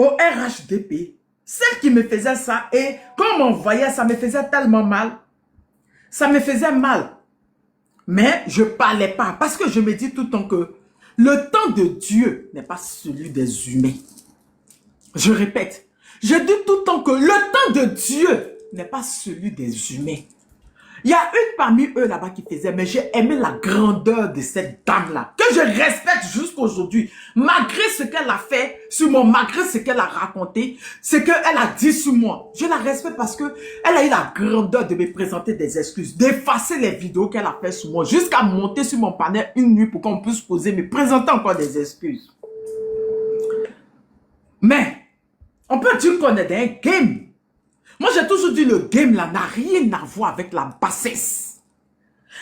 au RHDP, celle qui me faisait ça, et quand on m'envoyait, ça me faisait tellement mal. Ça me faisait mal. Mais je ne parlais pas parce que je me dis tout le temps que le temps de Dieu n'est pas celui des humains. Je répète, je dis tout le temps que le temps de Dieu n'est pas celui des humains. Il y a une parmi eux là-bas qui faisait, mais j'ai aimé la grandeur de cette dame-là, que je respecte jusqu'à aujourd'hui, malgré ce qu'elle a fait sur moi, malgré ce qu'elle a raconté, ce qu'elle a dit sur moi. Je la respecte parce que elle a eu la grandeur de me présenter des excuses, d'effacer les vidéos qu'elle a fait sur moi, jusqu'à monter sur mon panel une nuit pour qu'on puisse poser, me présenter encore des excuses. Mais, on peut dire qu'on est dans un game. Moi, j'ai toujours dit le game là n'a rien à voir avec la bassesse.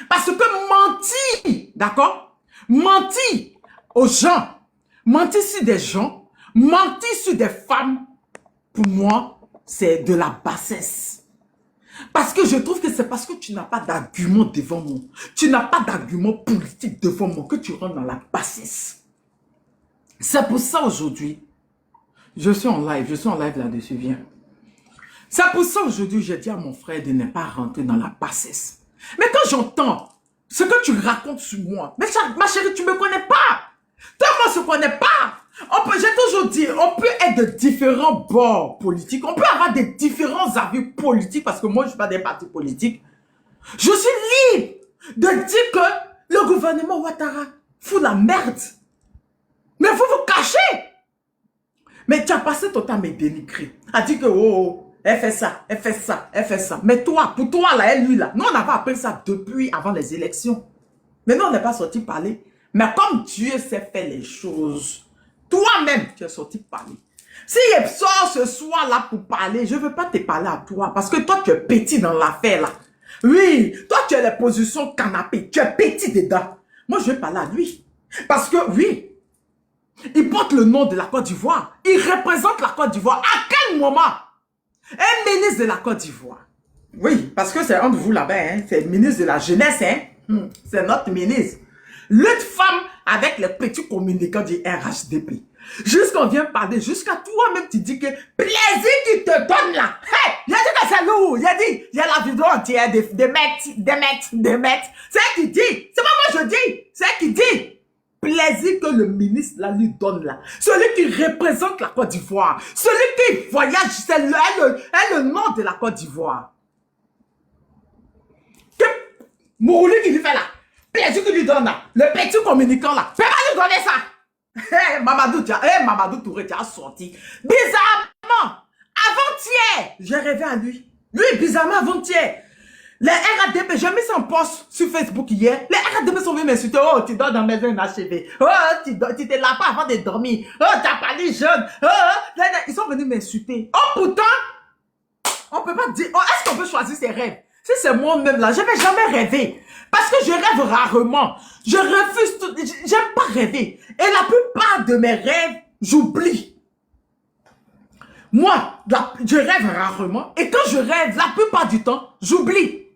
Parce que mentir, d'accord? Mentir aux gens, mentir sur des gens, mentir sur des femmes, pour moi, c'est de la bassesse. Parce que je trouve que c'est parce que tu n'as pas d'argument devant moi, tu n'as pas d'argument politique devant moi que tu rentres dans la bassesse. C'est pour ça aujourd'hui, je suis en live là-dessus, viens. C'est pour ça aujourd'hui, j'ai dit à mon frère de ne pas rentrer dans la bassesse. Mais quand j'entends ce que tu racontes sur moi, mais ma chérie, tu ne me connais pas. Toi, moi, on ne se connaît pas. J'ai toujours dit, on peut être de différents bords politiques. On peut avoir des différents avis politiques parce que moi, je ne suis pas des partis politiques. Je suis libre de dire que le gouvernement Ouattara fout la merde. Mais vous vous cachez. Mais tu as passé ton temps à me dénigrer. À dire que, oh, elle fait ça, elle fait ça, elle fait ça. Mais toi, pour toi, là, elle, lui, là, nous, on avait appris ça depuis avant les élections. Mais nous, on n'est pas sorti parler. Mais comme Dieu sait faire les choses, toi-même, tu es sorti parler. Si il sort ce soir là pour parler, je ne veux pas te parler à toi. Parce que toi, tu es petit dans l'affaire là. Oui, toi, tu as les positions canapé. Tu es petit dedans. Moi, je vais parler à lui. Parce que, oui, il porte le nom de la Côte d'Ivoire. Il représente la Côte d'Ivoire. À quel moment un ministre de la Côte d'Ivoire? Oui, parce que c'est un de vous là-bas, hein, c'est le ministre de la jeunesse, hein. C'est notre ministre. L'autre femme avec les petits communicants du RHDP. Jusqu'on vient parler, jusqu'à toi-même, tu dis que plaisir qu'il te donne là. Hey, il a dit que c'est lourd. Il a dit, il y a la vidéo entière de mètres. C'est elle qui dit. C'est pas moi je dis. C'est elle qui dit. Plaisir que le ministre là lui donne là. Celui qui représente la Côte d'Ivoire. Celui qui voyage, c'est le nom de la Côte d'Ivoire. Mourouli qui lui fait là. Plaisir qu'il lui donne là. Le petit communicant là. Fais pas lui donner ça. Hey, Mamadou Touré, tu as sorti. Bizarrement, avant-hier, j'ai rêvé à lui. Lui, bizarrement, avant-hier. Les RADP, j'ai mis son post sur Facebook hier. Les RADP sont venus m'insulter. Oh, tu dors dans la maison inachevée. Oh, tu t'es là pas avant de dormir. Oh, t'as parlé jeune. Oh, ils sont venus m'insulter. Oh, pourtant, on peut pas dire. Oh, est-ce qu'on peut choisir ses rêves? Si c'est moi-même là, je vais jamais rêver. Parce que je rêve rarement. Je refuse tout. J'aime pas rêver. Et la plupart de mes rêves, j'oublie. Moi, je rêve rarement. Et quand je rêve, la plupart du temps, j'oublie.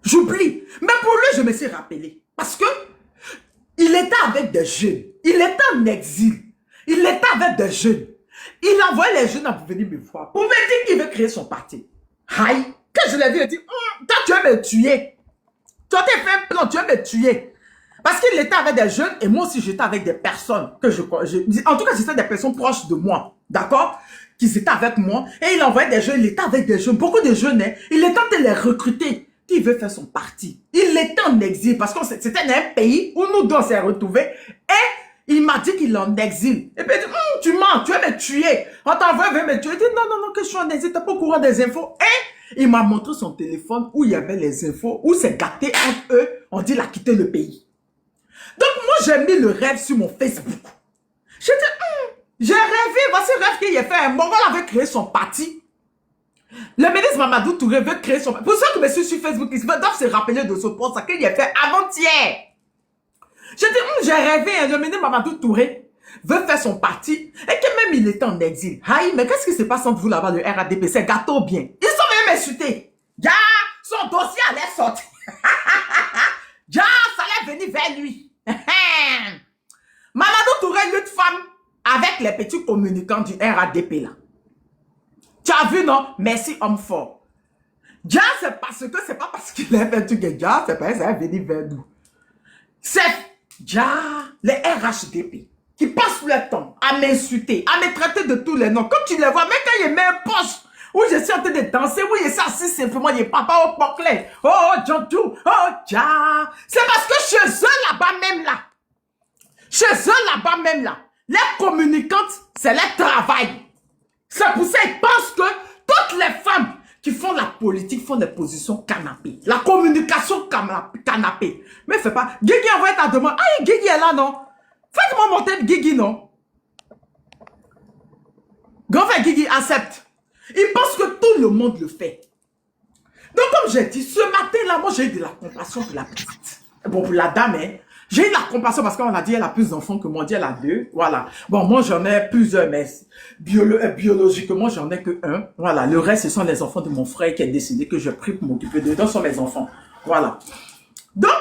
J'oublie. Mais pour lui, je me suis rappelé. Parce que il était avec des jeunes. Il était en exil. Il était avec des jeunes. Il envoyait les jeunes à venir me voir. Pour me dire qu'il veut créer son parti. Aïe. Quand je l'ai vu, il dit, toi, tu veux me tuer. Toi, tu as fait un plan, tu veux me tuer. Parce qu'il était avec des jeunes et moi aussi, j'étais avec des personnes que en tout cas, c'était des personnes proches de moi. D'accord? Qui étaient avec moi. Et il envoyait des jeunes, il était avec des jeunes, beaucoup de jeunes. Hein, il est en train de les recruter. Qui veut faire son parti. Il était en exil parce que c'était un pays où nous deux on s'est retrouvés. Et il m'a dit qu'il est en exil. Et puis il dit, tu mens, tu veux me tuer. On t'envoie, veut me tuer. Il dit, non, que je suis en exil, t'es pas au courant des infos. Et il m'a montré son téléphone où il y avait les infos, où c'est gâté entre eux. On dit, il a quitté le pays. Donc moi, j'ai mis le rêve sur mon Facebook. J'ai dit, j'ai rêvé, voici le rêve qu'il a fait. Un Mongol avait créé son parti. Le ministre Mamadou Touré veut créer son parti. Pour ceux qui me suivent sur Facebook, ils doivent se rappeler de ce poste qu'il a fait avant-hier. J'ai dit, j'ai rêvé, le ministre Mamadou Touré veut faire son parti et que même il était en exil. Aïe, mais qu'est-ce qui se passe entre vous là-bas, le RADP? C'est gâteau bien. Ils sont venus m'insulter. Ya, son dossier allait sortir. Ya, ça allait venir vers lui. Mamadou Touré, l'autre femme, avec avec les petits communicants du RADP là. Tu as vu, non? Merci, homme fort. Déjà, c'est parce que c'est pas parce qu'il est fait un truc que déjà, c'est pas ça, venir vers nous. C'est déjà les RHDP qui passent leur temps à m'insulter, à me traiter de tous les noms. Comme tu les vois, même quand il met un poste où je suis en train de danser, où il est assis simplement, il est papa au poclet. Oh, John Tou, oh, ja. C'est parce que chez eux là-bas même là, les communicantes, c'est leur travail. C'est pour ça qu'ils pensent que toutes les femmes qui font la politique font des positions canapé. La communication canapé. Mais fais pas. Guigui envoie ta demande. Ah, Guigui est là, non? Faites-moi monter Guigui, non? Grand-frère Guigui accepte. Il pense que tout le monde le fait. Donc, comme j'ai dit, ce matin-là, moi, j'ai eu de la compassion pour la petite. Bon, pour la dame, hein. J'ai eu de la compassion parce qu'on a dit qu'elle a plus d'enfants que moi. On dit elle a 2. Voilà. Bon, moi, j'en ai plusieurs, mais biologiquement, j'en ai que 1. Voilà. Le reste, ce sont les enfants de mon frère qui a décidé que je prie pour m'occuper d'eux. Donc, ce sont mes enfants. Voilà. Donc,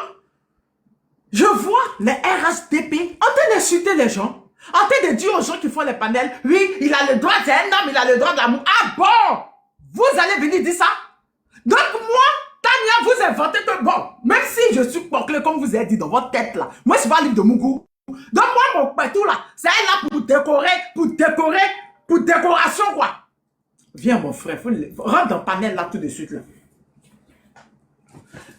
je vois les RHDP en train d'insulter les gens, en train de dire aux gens qui font les panels, oui, il a le droit, c'est un homme, il a le droit d'amour. Ah bon? Vous allez venir dire ça? Donc, moi, Tania, vous inventez que, bon, même si je suis porclé, comme vous avez dit dans votre tête là, moi, je suis pas libre de Mougou. Donc, moi, mon pétou là, c'est là pour décoration, quoi. Viens, mon frère, rentre dans le panel là tout de suite là.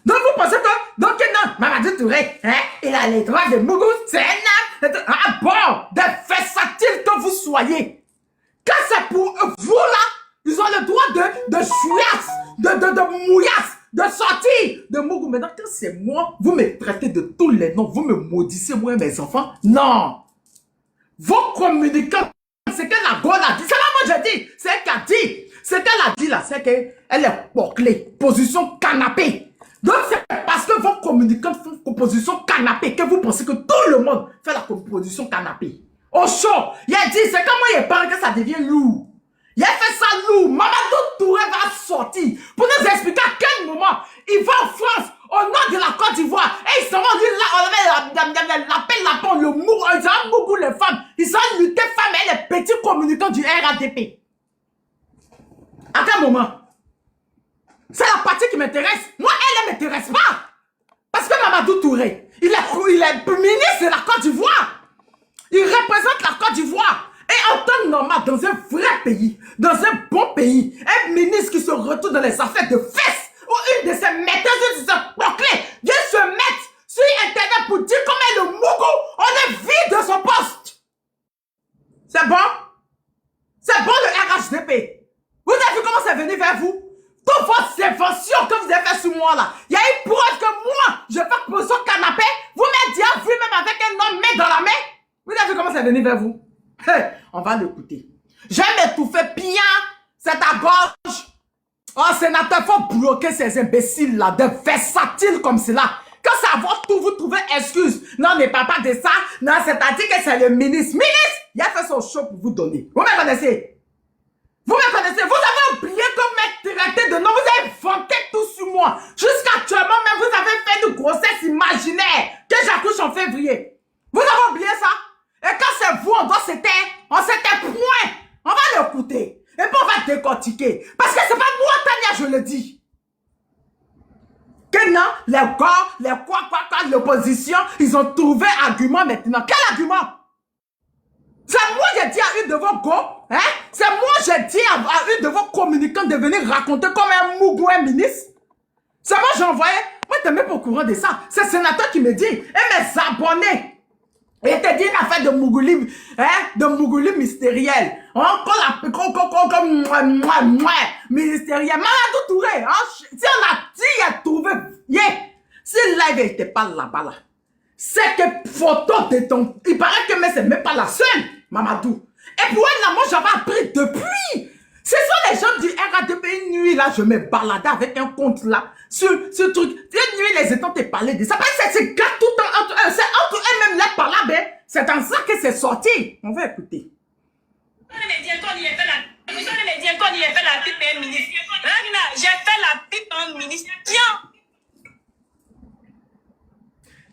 Donc, vous pensez que, donc, non, Mamadou Touré, hein, il a les droits de Mougou, c'est un homme. Ah bon, de versatile que vous soyez. Quand c'est pour vous là, ils ont le droit de chouillasse, de mouillasse, de sortir de Mougou. Maintenant, quand c'est moi, vous me traitez de tous les noms, vous me maudissez, moi et mes enfants. Non. Vos communicants, c'est que la Gaule a dit. C'est pas moi j'ai dit, c'est elle qui a dit. Ce qu'elle a dit là, c'est qu'elle est porclée, position canapé. Donc, c'est parce que vos communicants font composition canapé que vous pensez que tout le monde fait la composition canapé. Au chaud, il a dit, c'est comment il parle que ça devient lourd. Il a fait ça lourd. Mamadou Touré va sortir pour nous expliquer à quel moment il va en France, au nord de la Côte d'Ivoire, et ils seront là, on l'appelle lapin, le mougou, ils ont beaucoup les femmes, ils ont lutté femmes et les petits communicants du RADP. À quel moment? C'est la partie qui m'intéresse. Moi, elle ne m'intéresse pas. Parce que Mamadou Touré, il est ministre de la Côte d'Ivoire. Il représente la Côte d'Ivoire. Et en temps normal, dans un vrai pays, dans un bon pays, un ministre qui se retrouve dans les affaires de fesses, ou une de ses metteuses de se proclé, vient se mettre sur Internet pour dire comment le Mougou, on est vide de son poste. C'est bon? C'est bon le RHDP. Vous avez vu comment c'est venu vers vous? Toutes vos inventions que vous avez fait sur moi là, il y a une preuve que moi, je fais position canapé, vous m'avez dit à vous même avec un homme main dans la main. Vous avez vu comment c'est venu vers vous? Hey, on va l'écouter. J'ai m'étouffé bien, c'est à gauche. Oh, sénateur, faut bloquer ces imbéciles là, de versatiles comme cela. Quand ça va tout, vous trouvez excuse. Non, mais papa de ça, non, c'est-à-dire que c'est le ministre. Ministre, il a fait son show pour vous donner. Vous me connaissez? Vous me connaissez, vous avez oublié qu'on m'a traité de nom, vous avez vanté tout sur moi. Jusqu'actuellement même, vous avez fait une grossesse imaginaire que j'accouche en février. Vous avez oublié ça? Et quand c'est vous, on doit s'éteindre, on s'éteint point. On va l'écouter. Et puis on va décortiquer. Parce que c'est pas moi, Tania, je le dis. Que non, les quoi, l'opposition, ils ont trouvé argument maintenant. Quel argument? C'est moi j'ai dit à une de vos go, hein? C'est moi j'ai dit à une de vos communicants de venir raconter comme un mougou, un ministre. C'est moi j'ai envoyé. Moi t'es même pas au courant de ça. C'est le sénateur qui me dit, et mes abonnés. Et te dit une affaire de mougouli, hein? De mougouli mystériel. Comme mystériel. Mamadou Touré, hein? Si on a dit, il a trouvé, yeah. Si le live n'était pas là-bas là. C'est que photo de ton... Il paraît que mais c'est même pas la seule, Mamadou. Et pour elle, là, moi, j'avais appris depuis. Ce sont les gens du RADP. Une nuit, là, je me baladais avec un compte, là, sur ce truc. Une nuit, les étangs te parlaient de ça. Parce que c'est gars tout le temps entre eux. C'est entre eux-mêmes, là, par là, ben. C'est dans ça que c'est sorti. On va écouter. J'ai fait la pipe en ministre. Tiens.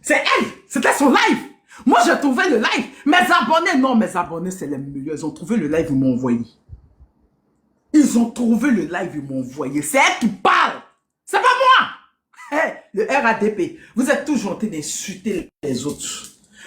C'est elle, c'était son live. Moi, j'ai trouvé le live. Mes abonnés, non, mes abonnés, c'est les meilleurs. Ils ont trouvé le live, ils m'ont envoyé. Ils ont trouvé le live, ils m'ont envoyé. C'est elle qui parle. C'est pas moi. Hey, le RADP, vous êtes toujours en train d'insulter les autres.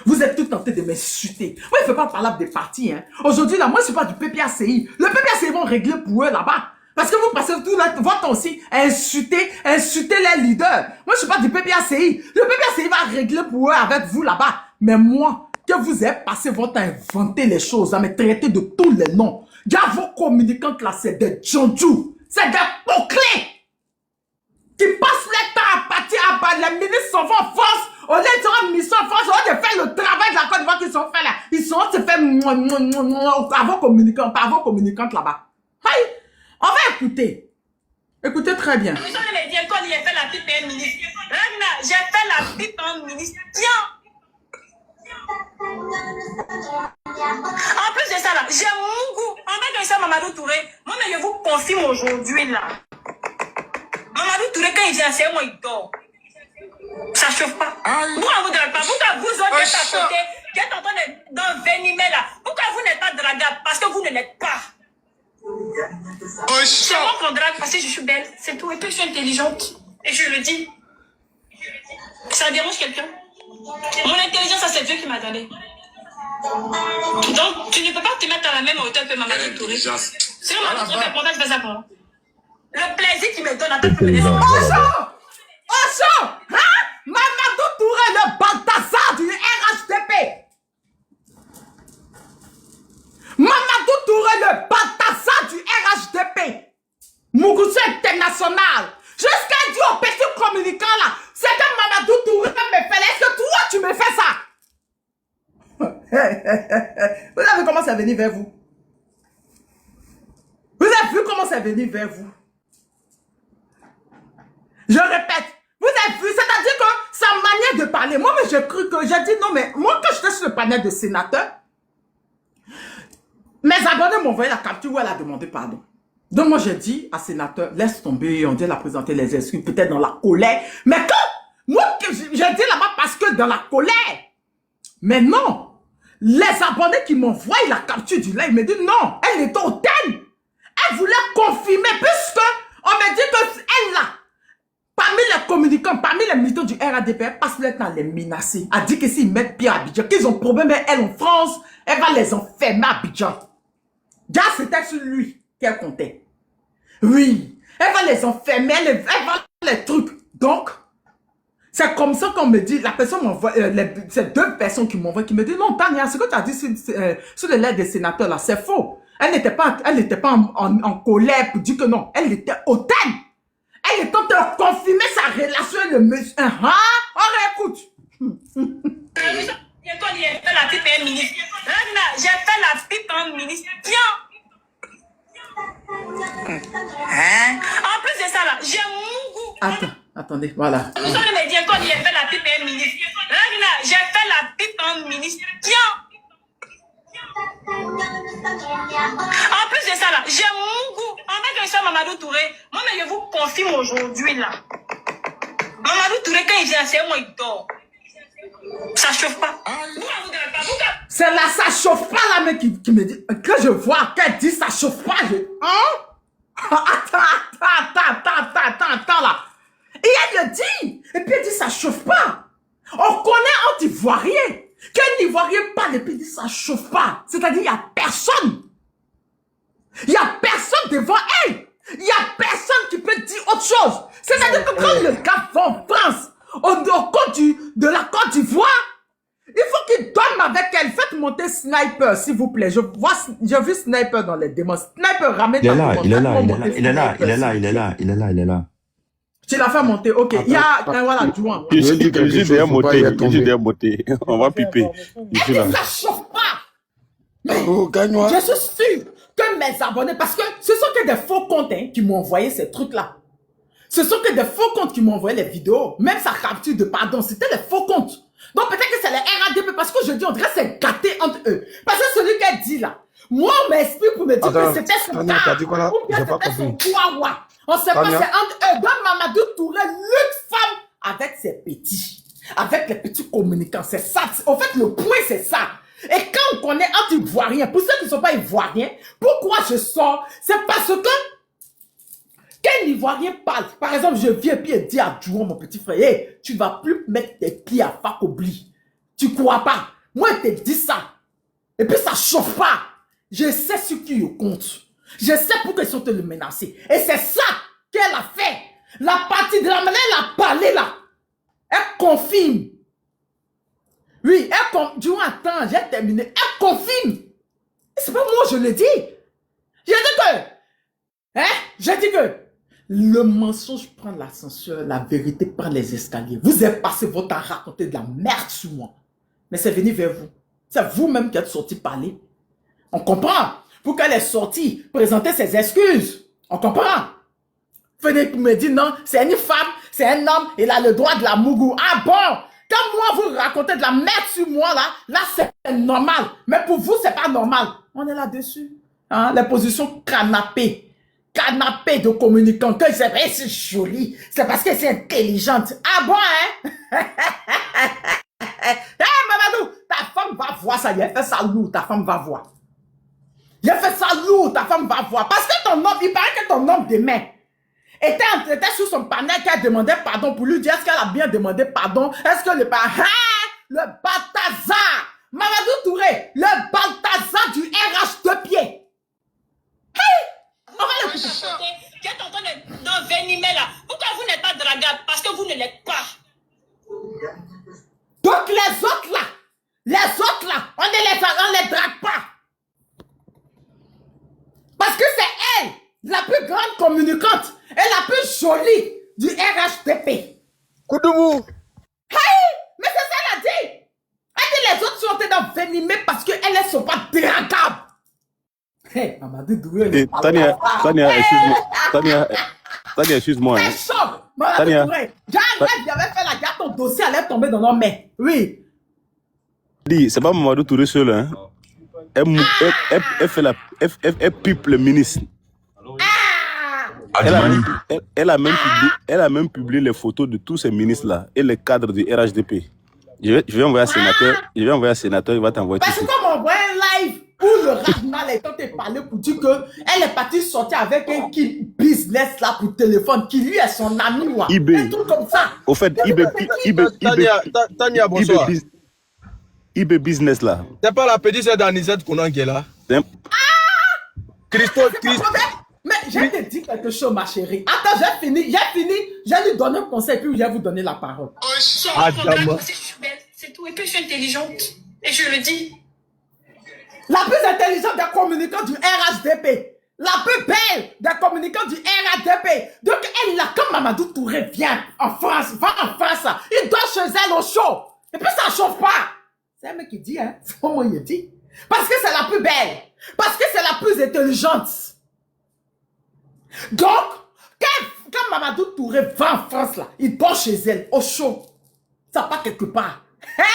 Vous êtes tout en train de m'insulter. Moi, il ne faut pas parler des partis. Hein. Aujourd'hui, là, moi, je ne suis pas du PPACI. Le PPACI vont régler pour eux là-bas. Parce que vous passez tout votre temps aussi à insulter les leaders. Moi, je ne suis pas du PPACI. Le PPACI va régler pour eux avec vous là-bas. Mais moi, que vous avez passé votre temps à inventer les choses, à me traiter de tous les noms. Gars, vos communicantes là, c'est des djondjous. C'est des bouclés. Qui passent le temps à partir à part. Les ministres s'en vont en France. On est sur une mission en France. On va faire le travail de la Côte d'Ivoire qu'ils sont fait là. Ils sont se fait avant communicantes là-bas. Hey, on va écouter. Écoutez très bien. J'ai fait la pipe en ministre. J'ai fait la pipe en ministre. Tiens. En plus de ça là, j'ai mon goût. En fait, ça Mamadou Touré. Moi, mais je vous confirme aujourd'hui là. Mamadou Touré, quand il vient, c'est moi, il dort. Ça chauffe pas. Pourquoi vous ne dragez pas? Pourquoi vous autres êtes à côté, qui êtes en train d'envenimer là? Pourquoi vous n'êtes pas dragable? Parce que vous ne l'êtes pas. C'est moi qu'on drague parce que je suis belle, c'est tout. Et puis je suis intelligente. Et je le dis. Ça dérange quelqu'un? Mon intelligence, ça c'est Dieu qui m'a donné. Donc, tu ne peux pas te mettre à la même hauteur que Mamadou Touré. Sinon, Mamadou Touré, pour moi, je fais ça pour moi. Le plaisir qu'il me donne à te faire. Ocho! Hein? Mamadou Touré, le Balthazar du RHDP. Mamadou Touré, le Balthazar du RHDP. Mougoussou international. Jusqu'à dire au petit communicant là, c'est que Mamadou Touré me fait. Est-ce que toi tu me fais ça? Vous avez vu comment c'est venu vers vous? Vous avez vu comment c'est venu vers vous? Je répète, vous avez vu, c'est-à-dire que sa manière de parler, moi, mais j'ai cru que, j'ai dit non, mais moi, quand j'étais sur le panel de sénateurs, mes abonnés m'ont envoyé la capture où elle a demandé pardon. Donc, moi, j'ai dit à sénateur, laisse tomber, on dit la présenter les excuses, peut-être dans la colère. Mais quand, moi, j'ai dit là-bas parce que dans la colère. Mais non, les abonnés qui m'envoient la capture du live me disent non, elle est hautaine. Elle voulait confirmer, puisque on me dit que elle là, parmi les communicants, parmi les militants du RADP, elle passe le temps à les menacer. Elle dit que s'ils mettent pied à Abidjan, qu'ils ont problème avec elle en France, elle va les enfermer à Abidjan. Déjà, c'était sur lui qu'elle comptait. Oui, elle va les enfermer, elle va les trucs. Donc, c'est comme ça qu'on me dit, la personne m'envoie, ces deux personnes qui m'envoient, qui me disent, non, Tania, ce que tu as dit sur les lettres des sénateurs, là, c'est faux. Elle n'était pas en colère pour dire que non, elle était hautaine. Elle est en train de confirmer sa relation avec le monsieur. On réécoute. J'ai fait la pipe en ministre. J'ai fait la pipe en ministre. Tiens. En plus de ça là, j'ai mon goût. Attendez, voilà. Vous allez me dire quand j'ai fait la pipe en ministre. J'ai fait la pipe en ministre. Tiens. En plus de ça là, j'ai mon goût. En fait, je suis Mamadou Touré. Moi, mais je vous confirme aujourd'hui là. Mamadou Touré, quand il vient, c'est moi, il dort. Ça chauffe pas. C'est là, ça chauffe pas là, mec, qui me dit. Quand je vois qu'elle dit ça chauffe pas, je. Hein? Attends là. Et elle le dit. Et puis elle dit ça chauffe pas. On connaît un Ivoirien. Qu'un Ivoirien parle et puis dit ça chauffe pas. C'est-à-dire, il n'y a personne. Il n'y a personne devant elle. Il n'y a personne qui peut dire autre chose. C'est-à-dire que quand le gars va en France, de la Côte d'Ivoire, il faut qu'il dorme avec elle. Faites monter Sniper, s'il vous plaît. J'ai vu Sniper dans les démons. Sniper ramène il est là. Tu l'as fait monter, ok. Il y a, voilà, Jouan. Je suis derrière monter. On va piper. Et ça chauffe pas. Je suis sûr que mes abonnés, parce que ce sont que des faux comptes qui m'ont envoyé ces trucs-là. Ce sont que des faux comptes qui m'ont envoyé les vidéos. Même sa capture de pardon, c'était des faux comptes. Donc peut-être que c'est les RADP, parce que je dis, on dirait que c'est gâté entre eux. Parce que celui qu'elle dit là, moi on m'explique pour me dire que c'était son gars, ou bien c'était son chihuahua. On sait pas, c'est entre eux. Donc Mamadou Touré, l'une femme avec ses petits. avec les petits communicants. C'est ça. En fait, le point, c'est ça. Et quand on connaît entre Ivoiriens, pour ceux qui ne sont pas Ivoiriens, pourquoi je sors? C'est parce que quand un Ivoirien parle, par exemple, je viens puis je dis à Djouan, mon petit frère, hey, tu ne vas plus mettre tes pieds à Fakobli. Tu ne crois pas? Moi, je te dis ça. Et puis, ça ne chauffe pas. Je sais ce qui compte. Je sais pourquoi ils sont te le menacer. Et c'est ça qu'elle a fait. La partie de la manière elle a parlé là. Elle confirme. Oui, elle confirme. Djouan, attends, j'ai terminé. Elle confirme. C'est pas moi, je le dis. J'ai dit que le mensonge prend l'ascenseur, la vérité prend les escaliers. Vous avez passé votre temps à raconter de la merde sur moi. Mais c'est venu vers vous. C'est vous-même qui êtes sorti parler. On comprend. Pourquoi elle est sortie présenter ses excuses. On comprend. Frédéric me dit non, c'est une femme, c'est un homme, il a le droit de la mougou. Ah bon? Quand moi vous racontez de la merde sur moi là c'est normal. Mais pour vous, c'est pas normal. On est là-dessus. Hein? Les positions canapé. Canapé de communicant. Que c'est joli. C'est parce que c'est intelligente. Ah bon, hein? Hey, Mamadou, ta femme va voir ça. Il a fait ça lourd, ta femme va voir. Il a fait ça lourd, ta femme va voir. Parce que ton homme, il paraît que ton homme demain était sur son panel qui a demandé pardon pour lui dire est-ce qu'elle a bien demandé pardon? Est-ce que le Balthazar, Mamadou Touré, le Balthazar du RH de pied. Hey! On va l'écouter. Tu es en train d'envenimer là. Pourquoi vous n'êtes pas dragable? Parce que vous ne l'êtes pas. Donc les autres là, on ne les drague pas. Parce que c'est elle, la plus grande communicante et la plus jolie du RHDP. Koudoumou. Hey, mais c'est ça elle a dit. Elle dit les autres sont en train d'envenimer parce qu'elles ne sont pas dragables. Hey, Mamadou Doué. Tania, excuse-moi. C'est choc. Mamadou Doué. J'avais fait la garde, ton dossier allait tomber dans nos mains. Oui. Dis, c'est pas Mamadou Touré seul, hein. Elle pipe le ministre. Elle a même publié les photos de tous ces ministres-là et les cadres du RHDP. Je vais envoyer un sénateur, il va t'envoyer tout Parce ça. que comme on voit un live où le Ragnal est en train de parler pour dire qu'elle est partie sortir avec un kit business là pour téléphone qui lui est son ami ou un truc comme ça. Au fait, Tania, bonsoir. IB Business là. C'est pas la petite sœur d'Anisette Kounan qui est là. Christo. Mais je te dis quelque chose, ma chérie. Attends, j'ai fini. J'ai lui donné un conseil, puis je vais vous donner la parole. C'est tout. Et puis je suis intelligente. Et je le dis. La plus intelligente des communicants du RHDP. La plus belle des communicants du RHDP. Donc elle là, quand Mamadou Touré vient en France, va en France, là, il doit chez elle au chaud. Et puis ça ne chauffe pas. C'est un mec qui dit, hein. C'est pas moi qui dit. Parce que c'est la plus belle. Parce que c'est la plus intelligente. Donc, quand Mamadou Touré va en France, là, il dort chez elle, au chaud. Ça part quelque part. Yeah!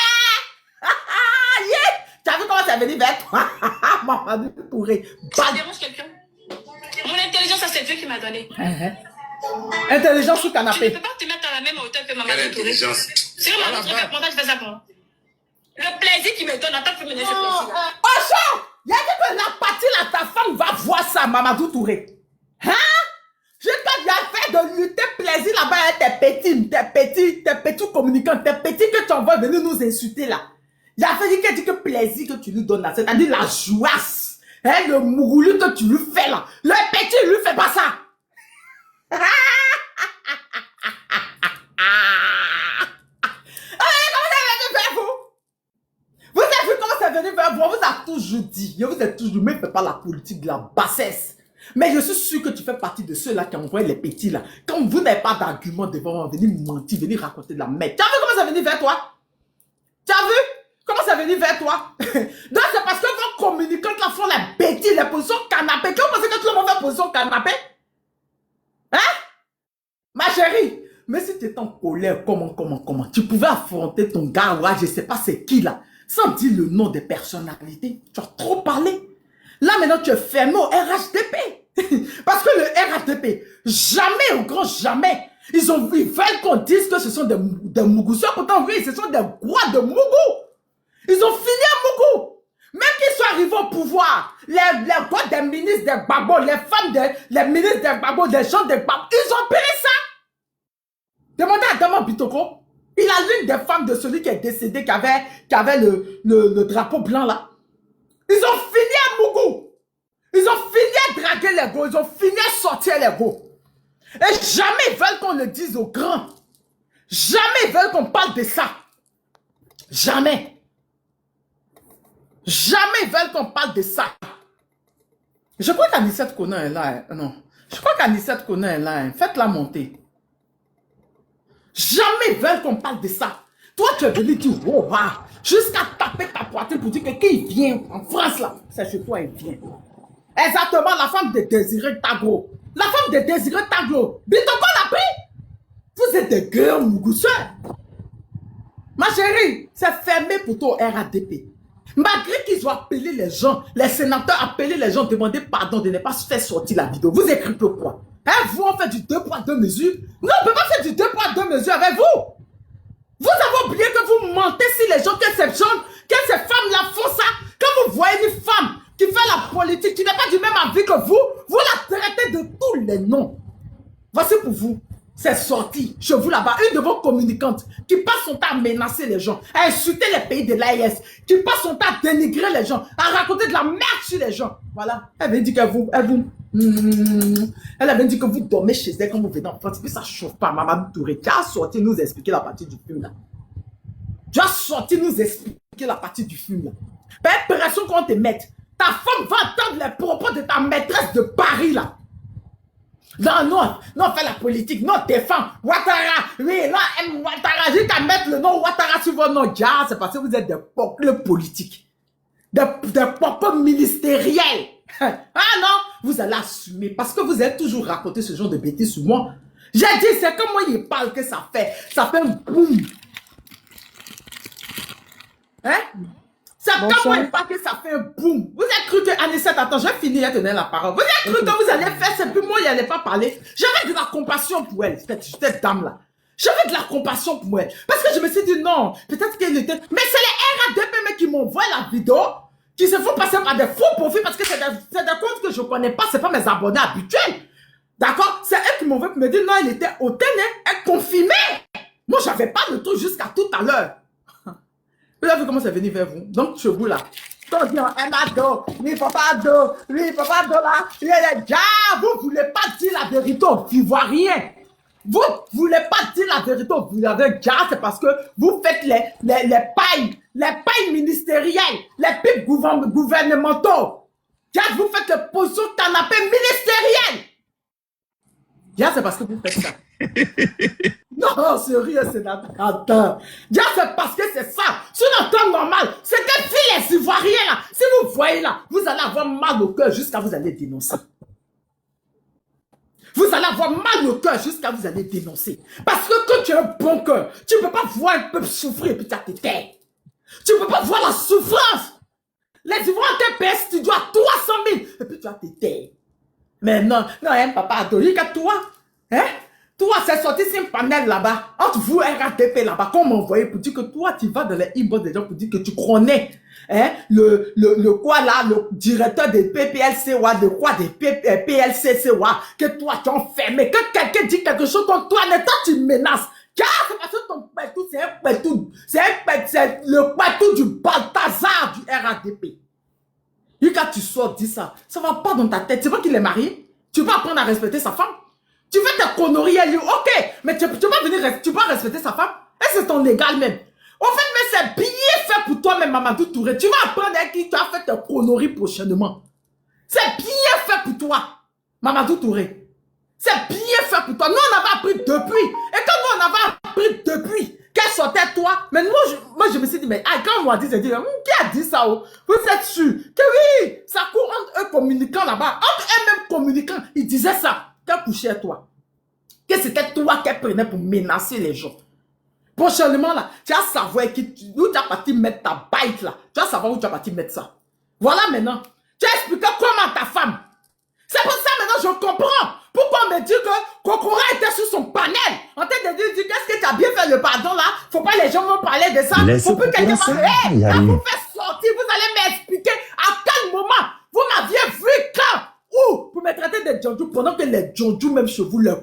Tu as vu comment c'est venu vers toi? Mamadou Touré. Ça dérange quelqu'un? Mon intelligence, c'est Dieu qui m'a donné. Intelligence sous canapé. Tu ne peux pas te mettre à la même hauteur que Mamadou Touré. C'est vraiment un truc, pourquoi tu fais ça pour moi? Le plaisir qu'il me donne, attends que tu me laisses ce plaisir. Oh, chaud! Il y a dit que la partie là, ta femme va voir ça, Mamadou Touré. Hein? Je t'ai bien fait de lutter plaisir là-bas avec tes petits communicants, tes petits que tu envoies venir nous insulter là. Il a fait dit que plaisir que tu lui donnes là, c'est-à-dire la jouasse, hein, le mouroulu que tu lui fais là. Le petit, il lui fait pas ça. Vous avez vu comment c'est venu vers vous? On vous a toujours dit, je vous ai toujours, mais ne faites pas la politique de la bassesse. Mais je suis sûr que tu fais partie de ceux-là qui envoient les petits là. Quand vous n'avez pas d'argument devant venir mentir, venir raconter de la merde. Tu as vu comment c'est venu vers toi? Tu as vu comment c'est venu vers toi? Donc c'est parce que vos communicants là font la bêtise, les positions canapé. Comment vous pensez que tout le monde fait position canapé? Hein? Ma chérie, mais si tu étais en colère, comment? Tu pouvais affronter ton gars, ouais, je sais pas c'est qui là, sans dire le nom des personnalités. Tu as trop parlé. Là, maintenant, tu es fermé au RHDP. Parce que le RHDP, jamais, au grand jamais, Ils veulent qu'on dise que ce sont des Mougousseurs. Pourtant, oui, ce sont des rois de Mougou. Ils ont fini à Mougou. Même qu'ils soient arrivés au pouvoir, les gars des ministres des Gbagbo, les femmes les ministres des Gbagbo, les gens des Gbagbo, ils ont payé ça. Demandez à Dama Bitoko. Il a l'une des femmes de celui qui est décédé, qui avait le drapeau blanc là. Ils ont fini à Mougou. Ils ont fini à draguer les gars. Ils ont fini à sortir les gars. Et jamais ils veulent qu'on le dise aux grands. Jamais ils veulent qu'on parle de ça. Jamais. Jamais ils veulent qu'on parle de ça. Je crois qu'Anissette Konan est là. Non. Je crois qu'Anissette Konan est là. Faites-la monter. Jamais ils veulent qu'on parle de ça. Toi, tu es venu dire, oh, va, jusqu'à taper ta poitrine pour dire que qui vient en France, là, c'est chez toi, il vient. Exactement, la femme de Désiré Taglo. La femme de Désiré Taglo. Bitoko l'a pris. Vous êtes des grands mougousseurs. Ma chérie, c'est fermé pour ton RADP. Malgré qu'ils ont appelé les gens, les sénateurs appelé les gens, demander pardon de ne pas se faire sortir la vidéo. Vous écrivez quoi? Hein, vous, on fait du 2 poids 2 mesures? Non, on ne peut pas faire du 2 poids 2 mesures avec vous. Vous avez oublié que vous mentez si les gens, que ces femmes-là font ça. Quand vous voyez une femme qui fait la politique, qui n'est pas du même avis que vous la traitez de tous les noms. Voici pour vous. C'est sorti chez vous là-bas, une de vos communicantes qui passe son temps à menacer les gens, à insulter les pays de l'AIS, qui passe son temps à dénigrer les gens, à raconter de la merde sur les gens. Voilà. Elle avait dit elle avait dit que vous dormez chez elle quand vous venez en France. Puis ça chauffe pas. Maman Touré, tu as sorti nous expliquer la partie du film là. Tu as sorti nous expliquer la partie du film là. Pas pression qu'on te mette. Ta femme va entendre les propos de ta maîtresse de Paris là. Non, fais la politique, non, défends, Ouattara, oui, non, aime Ouattara, j'ai qu'à mettre le nom Ouattara sur votre nom, c'est parce que vous êtes des peuples politiques, des peuples ministériels. Ah non, vous allez assumer, parce que vous avez toujours raconté ce genre de bêtises sur moi. J'ai dit, c'est comme moi, il parle que ça fait un boum. Hein? C'est comme moi, il parle que ça fait un boum. Vous avez cru que Anissette, attends, je vais finir de donner la parole. Vous avez cru que vous allez faire, c'est plus moi, il n'allait pas parler. J'avais de la compassion pour elle, cette dame-là. J'avais de la compassion pour elle. Parce que je me suis dit, non, peut-être qu'elle était... Mais c'est les RADP qui m'envoient la vidéo, qui se font passer par des faux profils, parce que c'est des comptes que je ne connais pas, c'est pas mes abonnés habituels. D'accord? C'est elle qui m'envoie pour me dire, non, elle était hautaine, elle confirmait. Moi, j'avais pas le truc jusqu'à tout à l'heure. Vous avez vu comment c'est venu vers vous? Donc, chez vous là. Quand on dit, oui, papa là. Vous ne voulez pas dire la vérité aux Ivoiriens. Vous ne voulez pas dire la vérité aux Ivoiriens. C'est parce que vous faites les pailles ministérielles, les pipes gouvernementaux. Vous faites les positions canapé ministérielles. C'est parce que vous faites ça. Non, sérieux, c'est attends. C'est parce que c'est ça. Sur un temps normal, c'est que si les Ivoiriens là, si vous voyez là, vous allez avoir mal au cœur jusqu'à vous allez dénoncer. Vous allez avoir mal au cœur jusqu'à vous allez dénoncer. Parce que quand tu as un bon cœur, tu ne peux pas voir un peuple souffrir et puis tu as tes terres. Tu ne peux pas voir la souffrance. Les Ivoiriens TPS, tu dois 300 000 et puis tu as tes terres. Mais non, papa adoré que toi, hein? Toi, c'est sorti sur un panel là-bas, entre vous et RADP là-bas, qu'on m'a envoyé pour dire que toi, tu vas dans les inbox des gens pour dire que tu connais, hein, le quoi là, le directeur des PPLC, de quoi des PLCC, que toi, tu es enfermé, que quelqu'un dit quelque chose contre toi, mais toi, tu menaces. Car c'est parce que ton pétou, c'est un pétou, c'est le pétou du Balthazar du RADP. Et quand tu sors, dis ça, ça va pas dans ta tête. C'est pas qu'il est marié, tu vas apprendre à respecter sa femme. Tu fais ta connerie à lui, ok, mais tu vas venir, tu vas respecter sa femme, et c'est ton légal même. En fait, mais c'est bien fait pour toi, même Mamadou Touré. Tu vas apprendre à qui tu as fait ta connerie prochainement. C'est bien fait pour toi, Mamadou Touré. C'est bien fait pour toi. Nous, on avait appris depuis. Et quand nous, on avait appris depuis qu'elle sortait toi, mais moi, je me suis dit, mais quand on m'a dit, qui a dit ça? Vous êtes sûr que oui, ça court entre eux communicants là-bas, entre eux-mêmes communicants, ils disaient ça. Qu'elle couchait à toi. Que c'était toi qu'elle prenait pour menacer les gens. Prochainement, là, tu vas savoir où tu as parti mettre ta bite, là. Tu vas savoir où tu as parti mettre ça. Voilà maintenant. Tu as expliqué comment ta femme. C'est pour ça maintenant je comprends. Pourquoi me dire que Kokora était sur son panel en train de dire qu'est-ce que tu as bien fait le pardon là? Faut pas les gens vont parler de ça. Faut plus quelqu'un quand vous faites sortir, vous allez m'expliquer à quel moment vous m'aviez vu quand? Où vous me traitez de Djondjou pendant que les Djondjou, même chez vous, les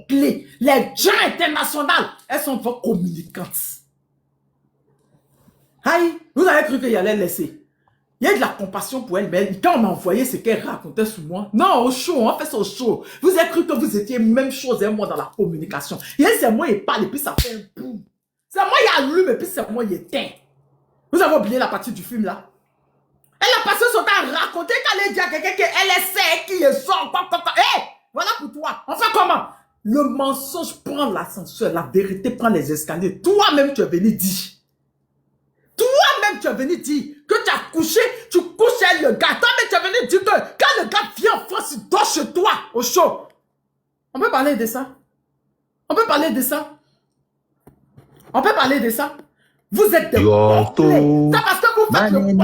clés, les gens internationaux, elles sont vos communicantes. Aïe, vous avez cru qu'il allait laisser. Il y a de la compassion pour elle, mais quand on m'a envoyé ce qu'elle racontait sur moi, non, au show, on fait ça au show. Vous avez cru que vous étiez même chose et moi dans la communication. Et c'est moi, il parle et puis ça fait un boum. C'est moi, il allume et puis c'est moi, il éteint. Vous avez oublié la partie du film là? Elle a passé son temps à raconter quand elle dit à quelqu'un qu'elle essaie, qui est sort, hé, voilà pour toi. Enfin, comment? Le mensonge prend l'ascenseur, la vérité prend les escaliers. Toi-même, tu es venu dire. Toi-même, tu es venu dire que tu as couché, tu couches avec le gars. Toi-même, tu es venu dire que quand le gars vient en France, il dort chez toi, au chaud. On peut parler de ça? On peut parler de ça? On peut parler de ça? Vous êtes des complets. C'est parce que vous faites le complet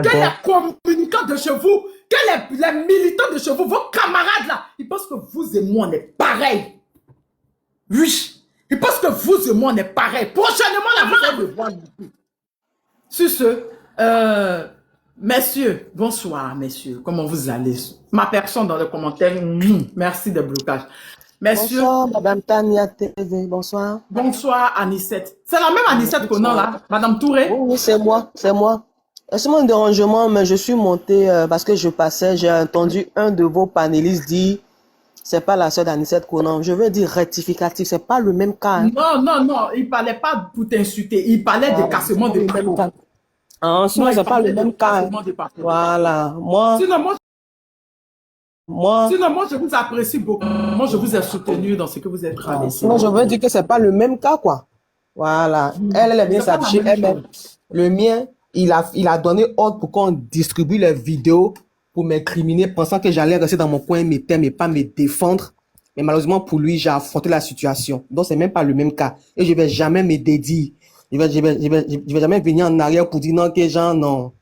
que les communicants de chez vous, que les militants de chez vous, vos camarades là, ils pensent que vous et moi, on est pareils. Oui. Ils pensent que vous et moi, on est pareils. Prochainement, là, vous allez le voir. Sur ce, messieurs, bonsoir, messieurs. Comment vous allez? Ma personne dans le commentaire, merci de blocage. Messieurs, bonsoir, Madame Tania TV, bonsoir. Bonsoir, Anicette. C'est la même Anicette qu'on a là, Madame Touré? Oui, c'est moi, c'est moi. C'est mon dérangement, mais je suis montée parce que je passais, j'ai entendu un de vos panélistes dire c'est pas la sœur d'Anicette Conan. Je veux dire rectificatif, c'est pas le même cas. Hein. Non, il parlait pas pour t'insulter, il parlait de cassement de parcours. Ah, sinon, c'est pas le même cas. Hein. Voilà, Sinon, moi, je vous apprécie beaucoup. Moi, je vous ai soutenu dans ce que vous êtes traversé. Sinon, je veux dire que c'est pas le même cas, quoi. Voilà. Elle est bien s'afficher elle-même. Le mien, il a donné ordre pour qu'on distribue les vidéos pour m'incriminer, pensant que j'allais rester dans mon coin, mais pas me défendre. Mais malheureusement, pour lui, j'ai affronté la situation. Donc, c'est même pas le même cas. Et je vais jamais me dédier. Je vais jamais venir en arrière pour dire non, que genre, non.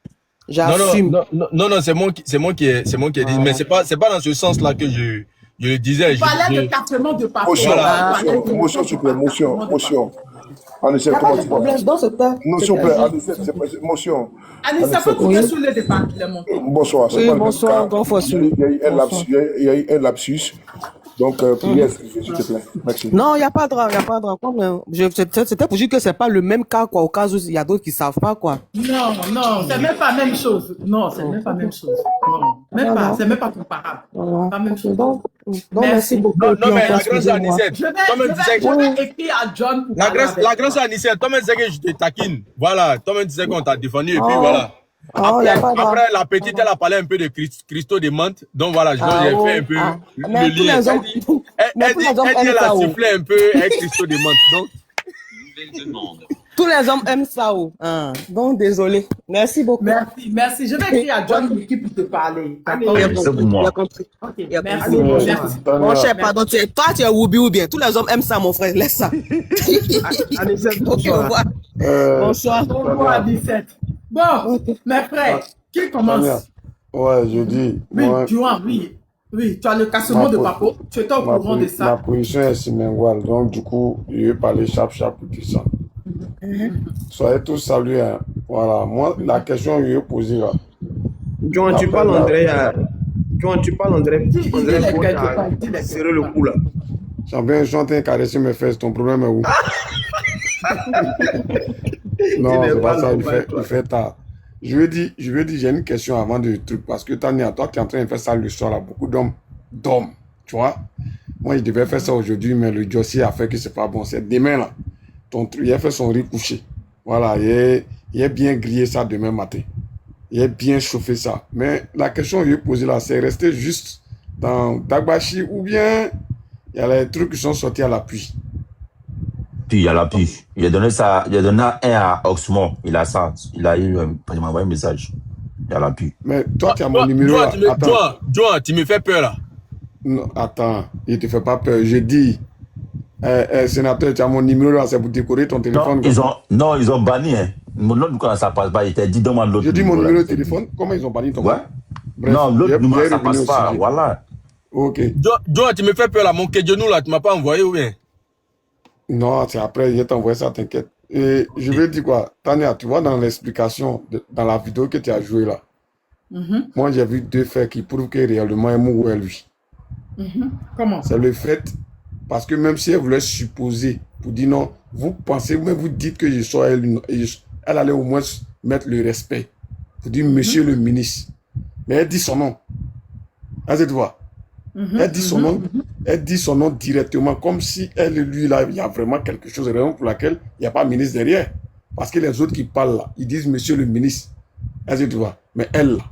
J'assume. Non, c'est moi qui ai dit. Mais c'est pas dans ce sens-là que je le disais. Il parlait de cassement de parcours. Motion, s'il vous plaît, motion. Anicette, comment tu problème dans ce temps. Non, s'il vous plaît, Anicette, c'est pas motion. Anicette, faut couper sous les départ qu'il est monté. Bonsoir. Oui, bonsoir, grand fois. Il y a eu un lapsus. Donc, priez, s'il te plaît. Merci. Non, il n'y a pas de drame, C'était pour dire que c'est pas le même cas, quoi, au cas où il y a d'autres qui savent pas, quoi. Non, c'est même pas la même chose. Non, c'est même pas la même chose. Non, c'est même pas comparable. Pas la même chose. Donc, merci beaucoup. Non, mais la grâce à Anicette. Je vais écrire à John pour la grâce à Anicette, toi-même disais que je te taquine. Voilà, toi-même disais qu'on t'a défendu et puis voilà. Après, la petite, elle a parlé un peu de Christo de menthe. Donc voilà, j'ai fait un peu le lien. Elle a sifflé un peu avec Christo de menthe. Donc, tous les hommes aiment ça. Donc, désolé. Merci beaucoup. Merci. Je vais écrire à John qui peut te parler. D'accord. C'est pour moi. Merci. Mon cher, pardon, toi, tu es Woubi ou bien. Tous les hommes aiment ça, mon frère. Laisse ça. Bonsoir. Bonsoir, Anicette. Bon, mes frères, qui commence? Ouais, je dis. Oui, Johan, oui, tu as le cassement de parcours. Tu étais au courant de ça. Ma position est simengual, donc du coup, je vais parler chap pour tout ça. Soyez tous salués. Hein. Voilà, moi, la question que je vais poser là. Johan, tu parles André. Tu parles André. André, serrer le cou là. Champion, je suis en train de caresser mes fesses. Ton problème est où? Non, c'est pas ça, il fait tard. Je veux dire, j'ai une question avant de truc, parce que Tania, toi qui es en train de faire ça le soir, là, beaucoup d'hommes, tu vois. Moi, je devais faire ça aujourd'hui, mais le dossier a fait que c'est pas bon. C'est demain, là. Il a fait son riz couché. Voilà, il a bien grillé ça demain matin. Il a bien chauffé ça. Mais la question que je vais poser là, c'est rester juste dans Dagbashi ou bien il y a les trucs qui sont sortis à l'appui. Puis il y a l'appui. Il a donné un à Oxmo. Il a ça. Il a eu, il m'a envoyé un message. Il y a l'appui. Mais toi, tu as mon numéro là. Toi, tu me fais peur là. Non, attends, il te fait pas peur. Je dis, sénateur, tu as mon numéro là, c'est pour décorer ton téléphone. Non, ils ont banni. Hein. L'autre, quand ça passe pas, il t'a dit demande l'autre. Je dis mon numéro de téléphone. Comment ils ont banni ton ouais. Bref, non, l'autre numéro, ça passe pas. Voilà. Ok. John, tu me fais peur là, mon Kedjonou là, tu m'as pas envoyé ou bien? Non, c'est après, je t'envoie ça, t'inquiète. Et je vais dire quoi, Tania, tu vois dans l'explication, dans la vidéo que tu as jouée là, moi j'ai vu 2 faits qui prouvent que réellement Emou est lui. Comment? C'est le fait, parce que même si elle voulait supposer, pour dire non, vous pensez, mais vous dites que je sois elle, elle allait au moins mettre le respect. Pour dire monsieur le ministre. Mais elle dit son nom. Vas-y, tu vois. Elle dit son nom, elle dit son nom directement, comme si elle et lui, là, il y a vraiment quelque chose, raison pour laquelle il n'y a pas ministre derrière. Parce que les autres qui parlent là, ils disent monsieur le ministre. Vas-y, tu vois. Mais elle, là,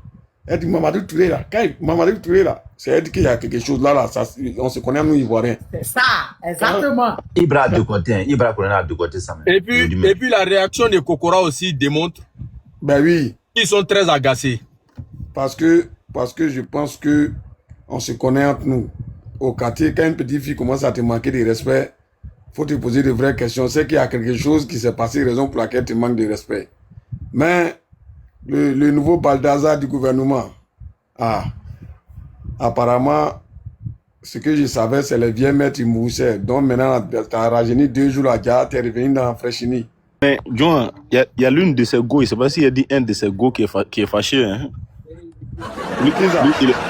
elle dit Mamadou Touré là. Quand Mamadou Touré là, c'est elle dit qu'il y a quelque chose là, ça, on se connaît, nous, Ivoiriens. C'est ça, exactement. Ibra de côté, hein. Ibra connaît de côté ça. Et puis la réaction de Kokora aussi démontre. Ben oui. Ils sont très agacés. Parce que je pense que on se connaît entre nous. Au quartier, quand une petite fille commence à te manquer de respect, faut te poser de vraies questions. C'est qu'il y a quelque chose qui s'est passé, raison pour laquelle tu manques de respect. Mais le nouveau Baldassar du gouvernement, apparemment, ce que je savais, c'est le vieux maître Moussé. Donc maintenant, tu as rajeuni 2 jours à Dia, tu es revenu dans la Fraîchini. Mais John, il y a l'une de ces go, je ne sais pas s'il a dit un de ces go qui est fâché. Hein. Lui,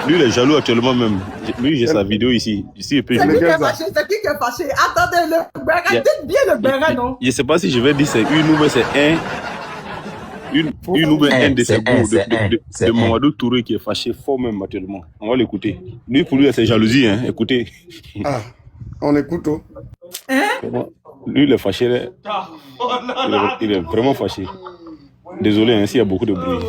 il est jaloux actuellement même. Lui, j'ai sa vidéo ici. C'est qui qui est fâché? Attendez, le Béret, dites bien le Béret, non? Je ne sais pas si je vais dire c'est une ou c'est un. Une ou un de ces go de Mamadou Touré qui est fâché fort même actuellement. On va l'écouter. Lui, pour lui, c'est jalousie. Hein. Écoutez. On écoute. Lui, il est fâché. Il est vraiment fâché. Désolé, hein, s'il y a beaucoup de bruit.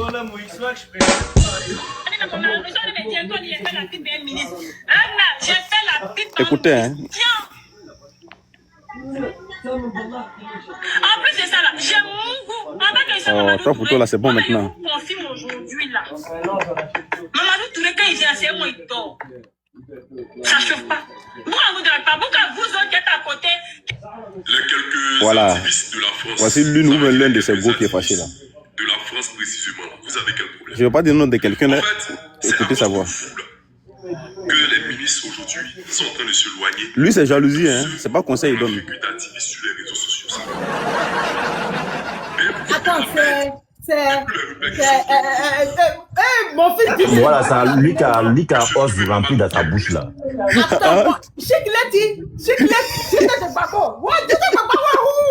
Écoutez, hein. En plus de ça, là, j'ai mon goût. Ta photo là, c'est bon maintenant. Confirme aujourd'hui là. Mamadou Touré, quand il vient, c'est moi, il dort. Ça chauffe pas. Pourquoi vous ne pas? Pourquoi vous autres êtes à côté? Voilà. Voici l'une ou l'un de ces gros qui est fâché là. De la France précisément, vous avez quel problème? Je ne vais pas dire le nom de quelqu'un là. Écoutez sa voix. Que les ministres aujourd'hui sont en train de se loigner. Lui, c'est jalousie, hein. C'est pas conseil, il donne. Sur les réseaux sociaux. Attends, mon fils dit. Voilà, ça, lui qui a os rempli dans sa bouche là. Attends, Chikleti, c'était de Babo. Ouais, c'était de Babo.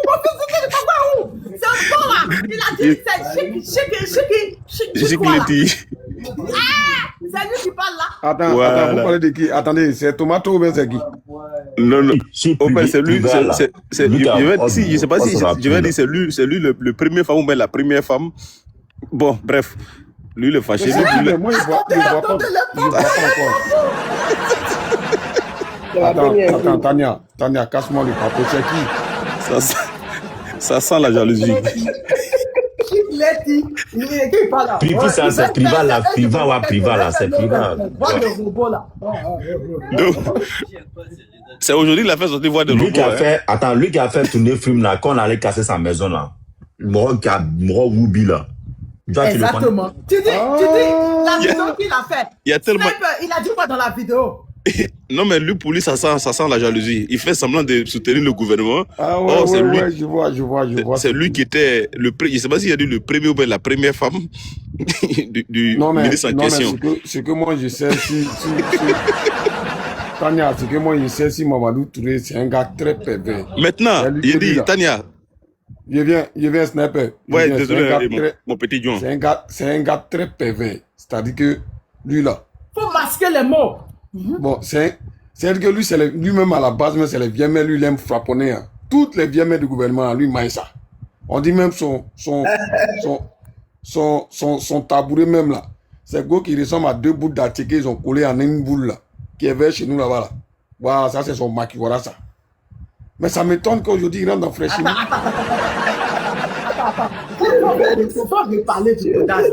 Mon fils c'était de Babo. C'est un bon là. Il a dit c'est Chikleti. C'est lui qui parle là. Attends, vous parlez de qui? Attendez, c'est Tomato ou bien c'est qui? Non. Au fait, c'est lui. Je sais pas si je vais dire c'est lui le premier femme ou bien la première femme. Bon, bref. Lui, le fâché. Mais moi, je vois pas encore. Attends, Tania, casse-moi le papier, c'est qui? Ça sent la jalousie. Privé, ça, c'est privat là, privat là, c'est privat. C'est aujourd'hui la fait sortir voir de lui qui a fait, attends, lui qui a fait tourner film là, quand on allait casser sa maison là, Moro Woubi là. Exactement. Tu dis, la vidéo qu'il a fait. Il y a tellement. Il a dit quoi dans la vidéo? Non, mais lui, pour lui, ça sent la jalousie. Il fait semblant de soutenir le gouvernement. Je vois. C'est lui qui était je ne sais pas s'il a dit le premier ou bien la première femme du ministre en question. Ce que moi, je sais, Tania, ce que moi, je sais, si Mamadou Touré, c'est un gars très pervers. Maintenant, il dit, Tania. Je viens sniper. Ouais, désolé, mon petit John. C'est un gars très pervers. C'est-à-dire que lui, là. Faut masquer les mots. Bon, c'est-à-dire que lui, lui-même à la base, mais c'est les vieux mères, lui, il aime frapponner. Hein. Toutes les vieux mères du gouvernement, lui, maille ça. On dit même son tabouret même là. C'est go qui ressemble à 2 bouts d'article, ils ont collé en une boule là. Qui est vert chez nous là-bas là. Voilà, ça c'est son maquis, voilà ça. Mais ça m'étonne qu'aujourd'hui il rentre dans Fraîchini. Attends. Faut pas me parler du codage.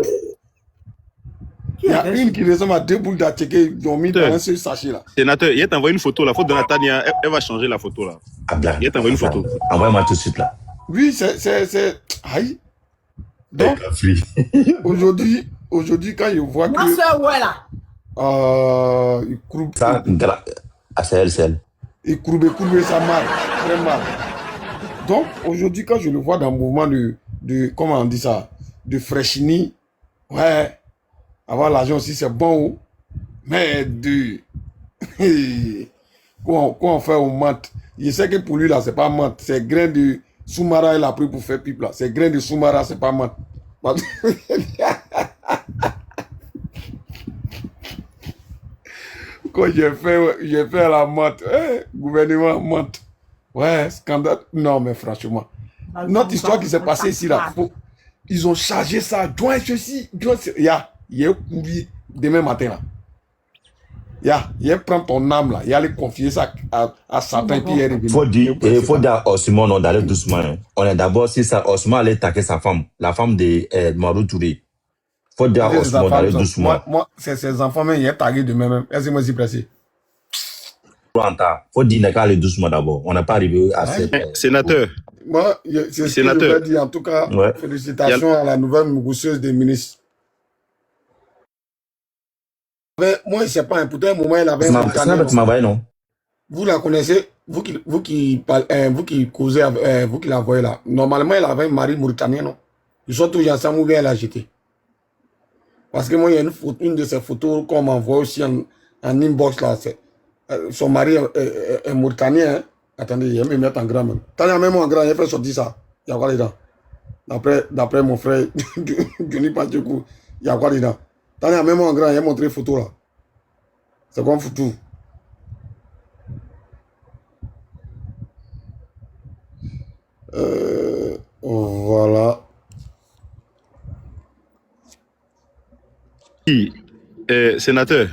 Il y a une qui ressemble à 2 boules d'article, ils ont mis dans un seul sachet là. Sénateur, il t'a envoyé une photo là, faut donner à Tania, elle va changer la photo là. Il t'a envoyé une photo. Envoie-moi tout de suite là. Oui, c'est. Aïe. Donc, aujourd'hui, quand je vois que. Ma soeur, ouais là. Ça, c'est elle, c'est elle. Et courber, ça marche. Très mal. Donc, aujourd'hui, quand je le vois dans le mouvement de comment on dit ça, de Freshini, ouais, avoir l'argent aussi, c'est bon, mais quoi on fait au mat. Je sais que pour lui, là, c'est pas mat. C'est grain de Soumara, il a pris pour faire pipe, là. C'est grain de Soumara, c'est pas mat. Quand j'ai fait la mat, gouvernement mat. Ouais, scandale. Non, mais franchement, notre histoire qui s'est passée ici, là, ils ont chargé ça, joint ceci, joint ceci. Il y a un courrier demain matin, là. Il y a prendre ton âme, là. Il y a aller confier ça à Satan. Il faut dire à Osman, non, d'aller doucement. Hein. On est d'abord, si ça, Osman allait taquer sa femme, la femme de Marou Touré. Il faut dire à Osman d'aller doucement. Moi, c'est ses enfants, mais il est tagué de même. Est-ce que moi, j'y pressé? Il faut dire qu'elle est doucement d'abord. On n'est pas arrivé à cette... Sénateur. Moi, c'est ce que je veux dire. En tout cas, félicitations à la nouvelle mousseuse des ministres. Moi, je ne sais pas, pourtant, un moment, il avait non? Vous la connaissez, vous qui causez, vous qui la voyez là. Normalement, il avait un mari mauritanien, non? Ils sont tous ensemble ou bien elle a jeté. Parce que moi, il y a une de ces photos qu'on m'envoie aussi en inbox là. Son mari est mauritanien. Hein? Attendez, il me mettre en grand même. T'as même en grand, il a fait sortir ça. Il y a quoi dedans? D'après mon frère, Johnny Pacheco, il y a quoi dedans? T'as même en grand, il a montré une photo là. C'est quoi une photo? Voilà. Sénateur.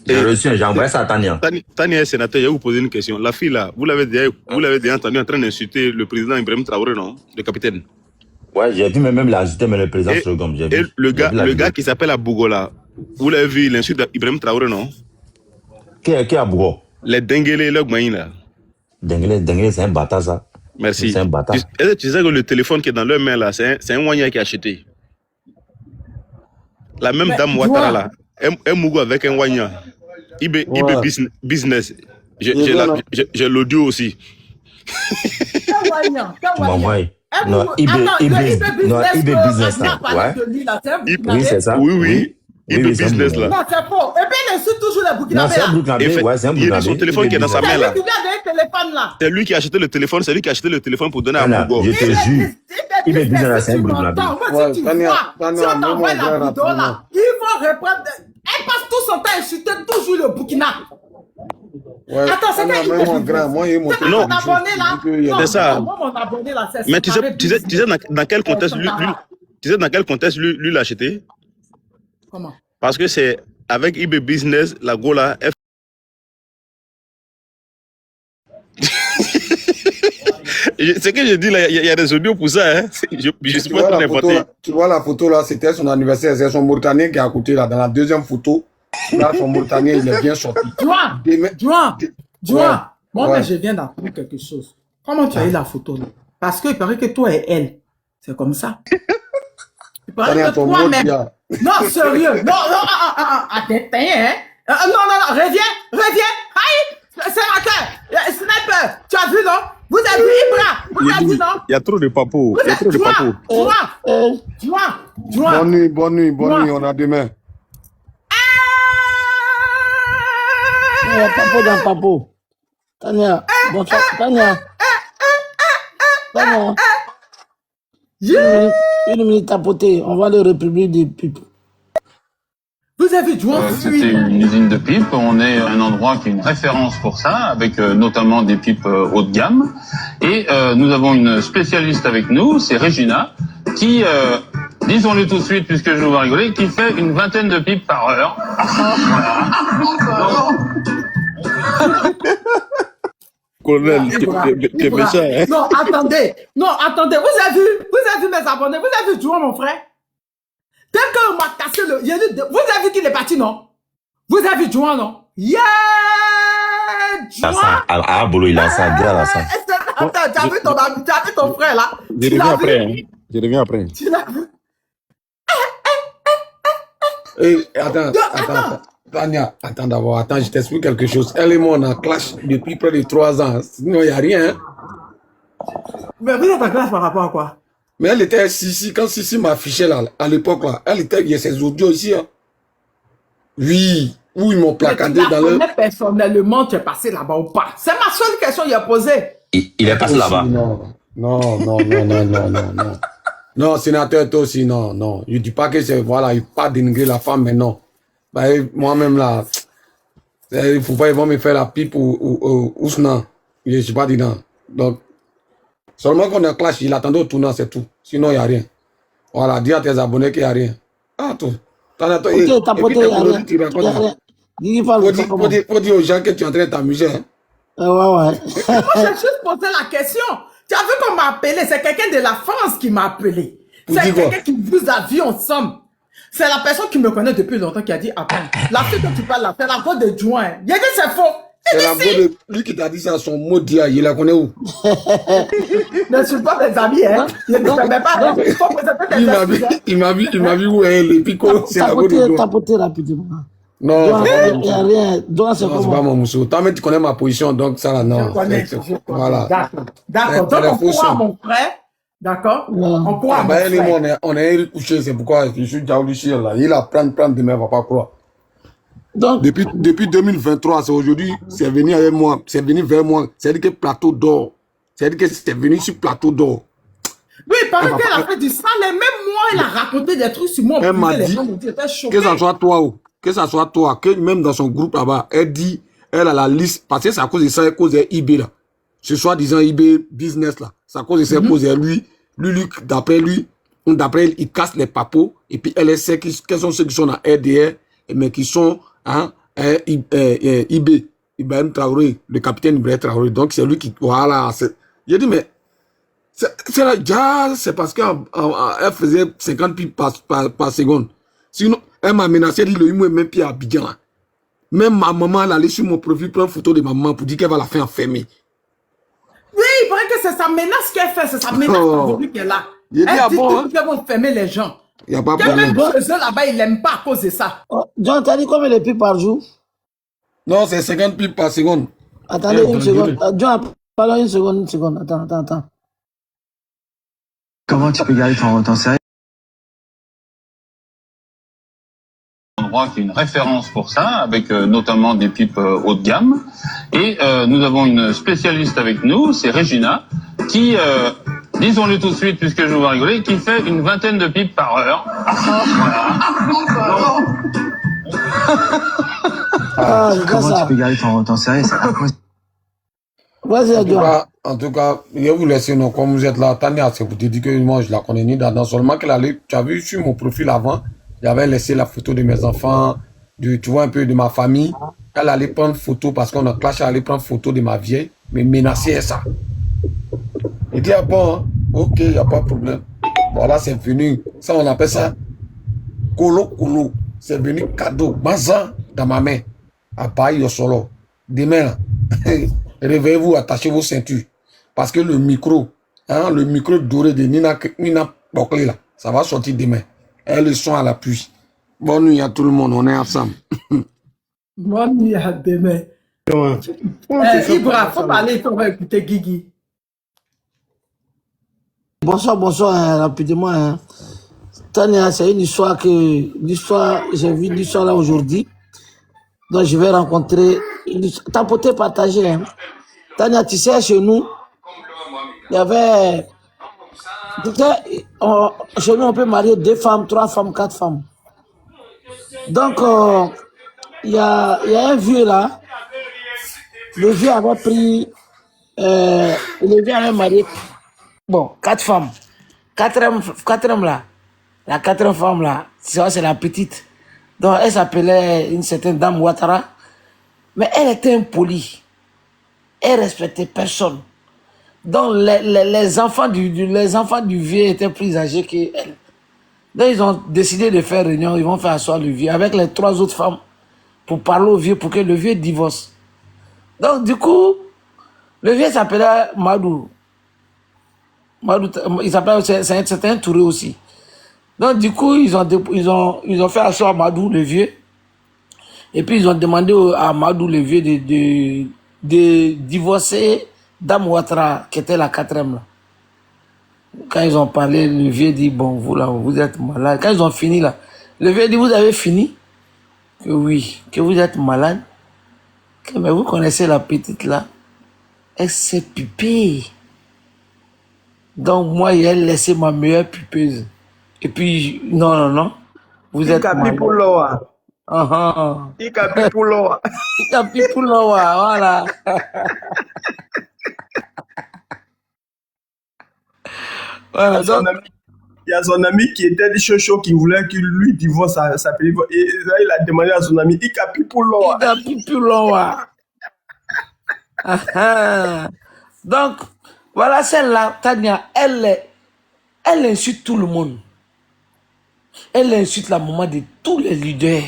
J'ai envoyé ça à Tania. Tania est sénateur, je vais vous poser une question. La fille là, vous l'avez déjà entendu en train d'insulter le président Ibrahim Traoré, non? Le capitaine. Ouais, j'ai vu même l'insulter, mais le président se gomme. Et le gars qui s'appelle Abougola, vous l'avez vu, il insulte Ibrahim Traoré, non? Qui est Abougo? Les Denguele, le Gmaïn là. Denguele, c'est un bâtard ça. Merci. C'est un bâtard. Tu sais que le téléphone qui est dans leur main là, c'est un Wanya qui a acheté. La même dame Ouattara là, un Mougou avec un Wanya. IB Business. J'ai l'audio aussi. Non, IB Business là. Ouais. Oui, c'est ça. Oui. IB Business là. Non, c'est faux. Et puis, il insulte toujours les Burkinabés. Non, c'est un Burkinabé. Ouais, c'est un Burkinabé. Il y a son téléphone qui est dans sa main là. C'est lui qui a acheté le téléphone, c'est lui qui a acheté le téléphone pour donner à Mougou. Je te jure. IB Business là, c'est un Burkinabé. Si on t'envoie la vidéo là, il faut reprendre. Elle passe tout son temps à insulter toujours le Burkina. Ouais. Attends, c'est même mon grand, moi, il montre mon abonné là. C'est ça. Moi, mon abonné là, c'est ça. Mais tu sais dans quel contexte lui l'a acheté? Comment? Parce que c'est avec IB Business, la Gola. Ce que je dis là, il y a des audios pour ça. Hein. Je suis pas n'importe. Tu vois la photo là, c'était son anniversaire. C'est son Mauritanien qui est à côté là. Dans la deuxième photo, là, son Mauritanien, il est bien sorti. Joan, moi, mais je viens d'apprendre quelque chose. Comment tu as eu la photo là? Parce qu'il paraît que toi et elle, c'est comme ça. Il paraît que toi-même. Non, sérieux. Non, attends, hein? Non, reviens. Aïe, sénateur, sniper, tu as vu, non? Vous avez vu Ibra? Vous avez vu, non? Il y a trop de papos. Bonne nuit, on a demain. Papo dans papo. Tania, bonsoir, Tania. Une minute tapotée, on va le république des pipes. Vous avez vu, c'était une usine de pipes. On est un endroit qui est une référence pour ça, avec notamment des pipes haut de gamme. Et nous avons une spécialiste avec nous, c'est Regina, qui, disons-le tout de suite puisque je vous vois rigoler, qui fait une vingtaine de pipes par heure. Colonel, tu es méchant, hein? Non, attendez. Vous avez vu mes abonnés? Vous avez vu Joan, mon frère? Dès qu'on m'a cassé le... Vous avez vu qu'il est parti, non? Vous avez vu Joan, non? Yeah! Joan! Ah, Bolo, il a ça, bien là, ça. Attends, tu as vu ton frère, là? Je reviens après. Tu l'as vu? Attends. Tania, attends d'abord, attends, je t'explique quelque chose. Elle et moi, on a clash depuis près de 3 ans. Sinon, il n'y a rien. Hein. Mais vous êtes en classe par rapport à quoi? Mais elle était Sissi, quand Sissi m'affichait là, à l'époque là, elle était, il y a ses audios ici. Hein. Oui, où ils m'ont placardé dans le... Mais personnellement, tu es passé là-bas ou pas? C'est ma seule question qu'il a posée. Il est passé là-bas. Non. Non, sénateur, toi aussi, non. Je ne dis pas que c'est, voilà, il ne faut pas dénigrer la femme, mais non. Bah, moi-même là, il ne faut pas, ils vont me faire la pipe ou Ousna. Je ne suis pas dedans. Donc, seulement qu'on a clash, il attendait au tournant, c'est tout. Sinon, il n'y a rien. Voilà, dis à tes abonnés qu'il n'y a rien. Ah, tout. Ok, t'as poté, il n'y a rien. Il faut dire aux gens que tu es en train de t'amuser. Hein. Ouais. Moi, j'ai juste posé la question. Tu as vu qu'on m'a appelé? C'est quelqu'un de la France qui m'a appelé. C'est quelqu'un qui vous a vu ensemble. C'est la personne qui me connaît depuis longtemps qui a dit, attends, la fille que tu parles là, c'est la voix de Join. Il a dit, c'est faux. C'est la voix de lui qui t'a dit ça, son mot d'hier, il la connaît où? Ne suis pas mes amis, hein. Je ne savais pas. Il m'a vu où est les picots. C'est la voix de Join. T'as poté rapidement. Non, il n'y a rien. C'est pas mon mousseau. Toi, mais tu connais ma position, donc ça là, non. Je connais. Voilà. D'accord. Donc, on croit à mon frère. D'accord? On croit à mon frère. On est couché, c'est pourquoi je suis Djaoulichi là. Il a prendre demain, on va pas croire. Donc, depuis 2023, c'est aujourd'hui, c'est venu avec moi, c'est venu vers moi. C'est-à-dire que plateau d'or. C'est-à-dire que c'est venu sur plateau d'or. Oui, il paraît qu'elle a fait du sale. Même moi, elle a raconté des trucs sur moi. Elle m'a dit que ça soit toi, que même dans son groupe là-bas, elle dit, elle a la liste, parce que c'est à cause de ça, à cause de eBay là. Ce soit disant eBay business là. C'est à cause de ça, à cause de lui, d'après lui, il casse les papos, et puis elle sait quels sont ceux qui sont dans RDR, mais qui sont, eBay, Ibrahim Traoré, le capitaine Ibrahim Traoré. Donc c'est lui qui, voilà. J'ai dit, mais, c'est la jazz, c'est parce qu'elle faisait 50 pipes par seconde. Sinon, elle m'a menacé, elle dit, le humour est même pied à Abidjan. Même ma maman, elle allait sur mon profil, prendre une photo de ma maman pour dire qu'elle va la faire enfermer. Oui, il paraît que c'est sa menace qu'elle fait, c'est sa menace qu'elle a. Elle dit qu'elle va enfermer les gens. Il n'y a pas de problème. Même chez eux là-bas, ils n'aiment pas à cause de ça. John, t'as dit combien de pipes par jour? Non, c'est 50 pipes par seconde. Attendez une seconde. John, parlons une seconde. Attends. Comment tu peux garder ton sérieux? Endroit qui est une référence pour ça, avec notamment des pipes haut de gamme. Et nous avons une spécialiste avec nous, c'est Regina, qui, disons-le tout de suite puisque je vous vois rigoler, qui fait une 20aine de pipes par heure. Comment tu peux garder ton sérieux? Vas-y, en tout cas, je vais vous laisser, non, comme vous êtes là, Tania, c'est pour te dire que moi, je la connais ni d'Adam, seulement qu'elle allait, tu as vu sur mon profil avant, j'avais laissé la photo de mes enfants, tu vois un peu de ma famille. Elle allait prendre photo parce qu'on a clashé, elle allait prendre photo de ma vieille, mais menacer ça. Il dit, ah bon, hein? Ok, il n'y a pas de problème. Voilà, c'est venu, ça on appelle ça colo. C'est venu cadeau, mazan dans ma main. À Paris, au solo. Demain, là, réveillez-vous, attachez vos ceintures. Parce que le micro doré de Nina Boclé, là, ça va sortir demain. Et le son à l'appui. Bonne nuit à tout le monde, on est ensemble. Bonne nuit à demain. Ibra, faut parler, on va écouter Guigui. Bonsoir, rapidement. Tania, c'est une histoire j'ai vu l'histoire là aujourd'hui. Donc je vais rencontrer, t'as poté partagé. Hein. Tania, tu sais, chez nous, il y avait, chez nous on peut marier 2 femmes, 3 femmes, 4 femmes. Donc, il y a un vieux là, le vieux avait pris, le vieux avait marié, 4 femmes. Quatrième là, la 4e femme là, c'est la petite. Donc elle s'appelait une certaine dame Ouattara, mais elle était impolie. Elle respectait personne. Donc les enfants du vieux étaient plus âgés qu'elle. Donc ils ont décidé de faire réunion, ils vont faire asseoir le vieux avec les 3 autres femmes pour parler au vieux, pour que le vieux divorce. Donc du coup, le vieux s'appelait Madou, il s'appelait, c'était un Touré aussi. Donc, du coup, ils ont fait asseoir Amadou, le vieux. Et puis, ils ont demandé à Amadou, le vieux, de divorcer Dame Ouattara, qui était la 4e. Là. Quand ils ont parlé, le vieux dit, bon, vous là, vous êtes malade. Quand ils ont fini là, le vieux dit, vous avez fini? Que oui, que vous êtes malade. Que, mais vous connaissez la petite là, elle s'est pupée. Donc moi, j'ai laissé ma meilleure pupeuse. Et puis, non, vous êtes malade. Ikapipuloa. Ikapipuloa, voilà. Voilà, donc, il y a son ami qui était chaud qui voulait qu'il lui divorce sa petite. Et là, il a demandé à son ami Ikapipuloa. Ikapipuloa. Donc, voilà celle-là, Tania, elle insulte tout le monde. Elle insulte la maman de tous les leaders.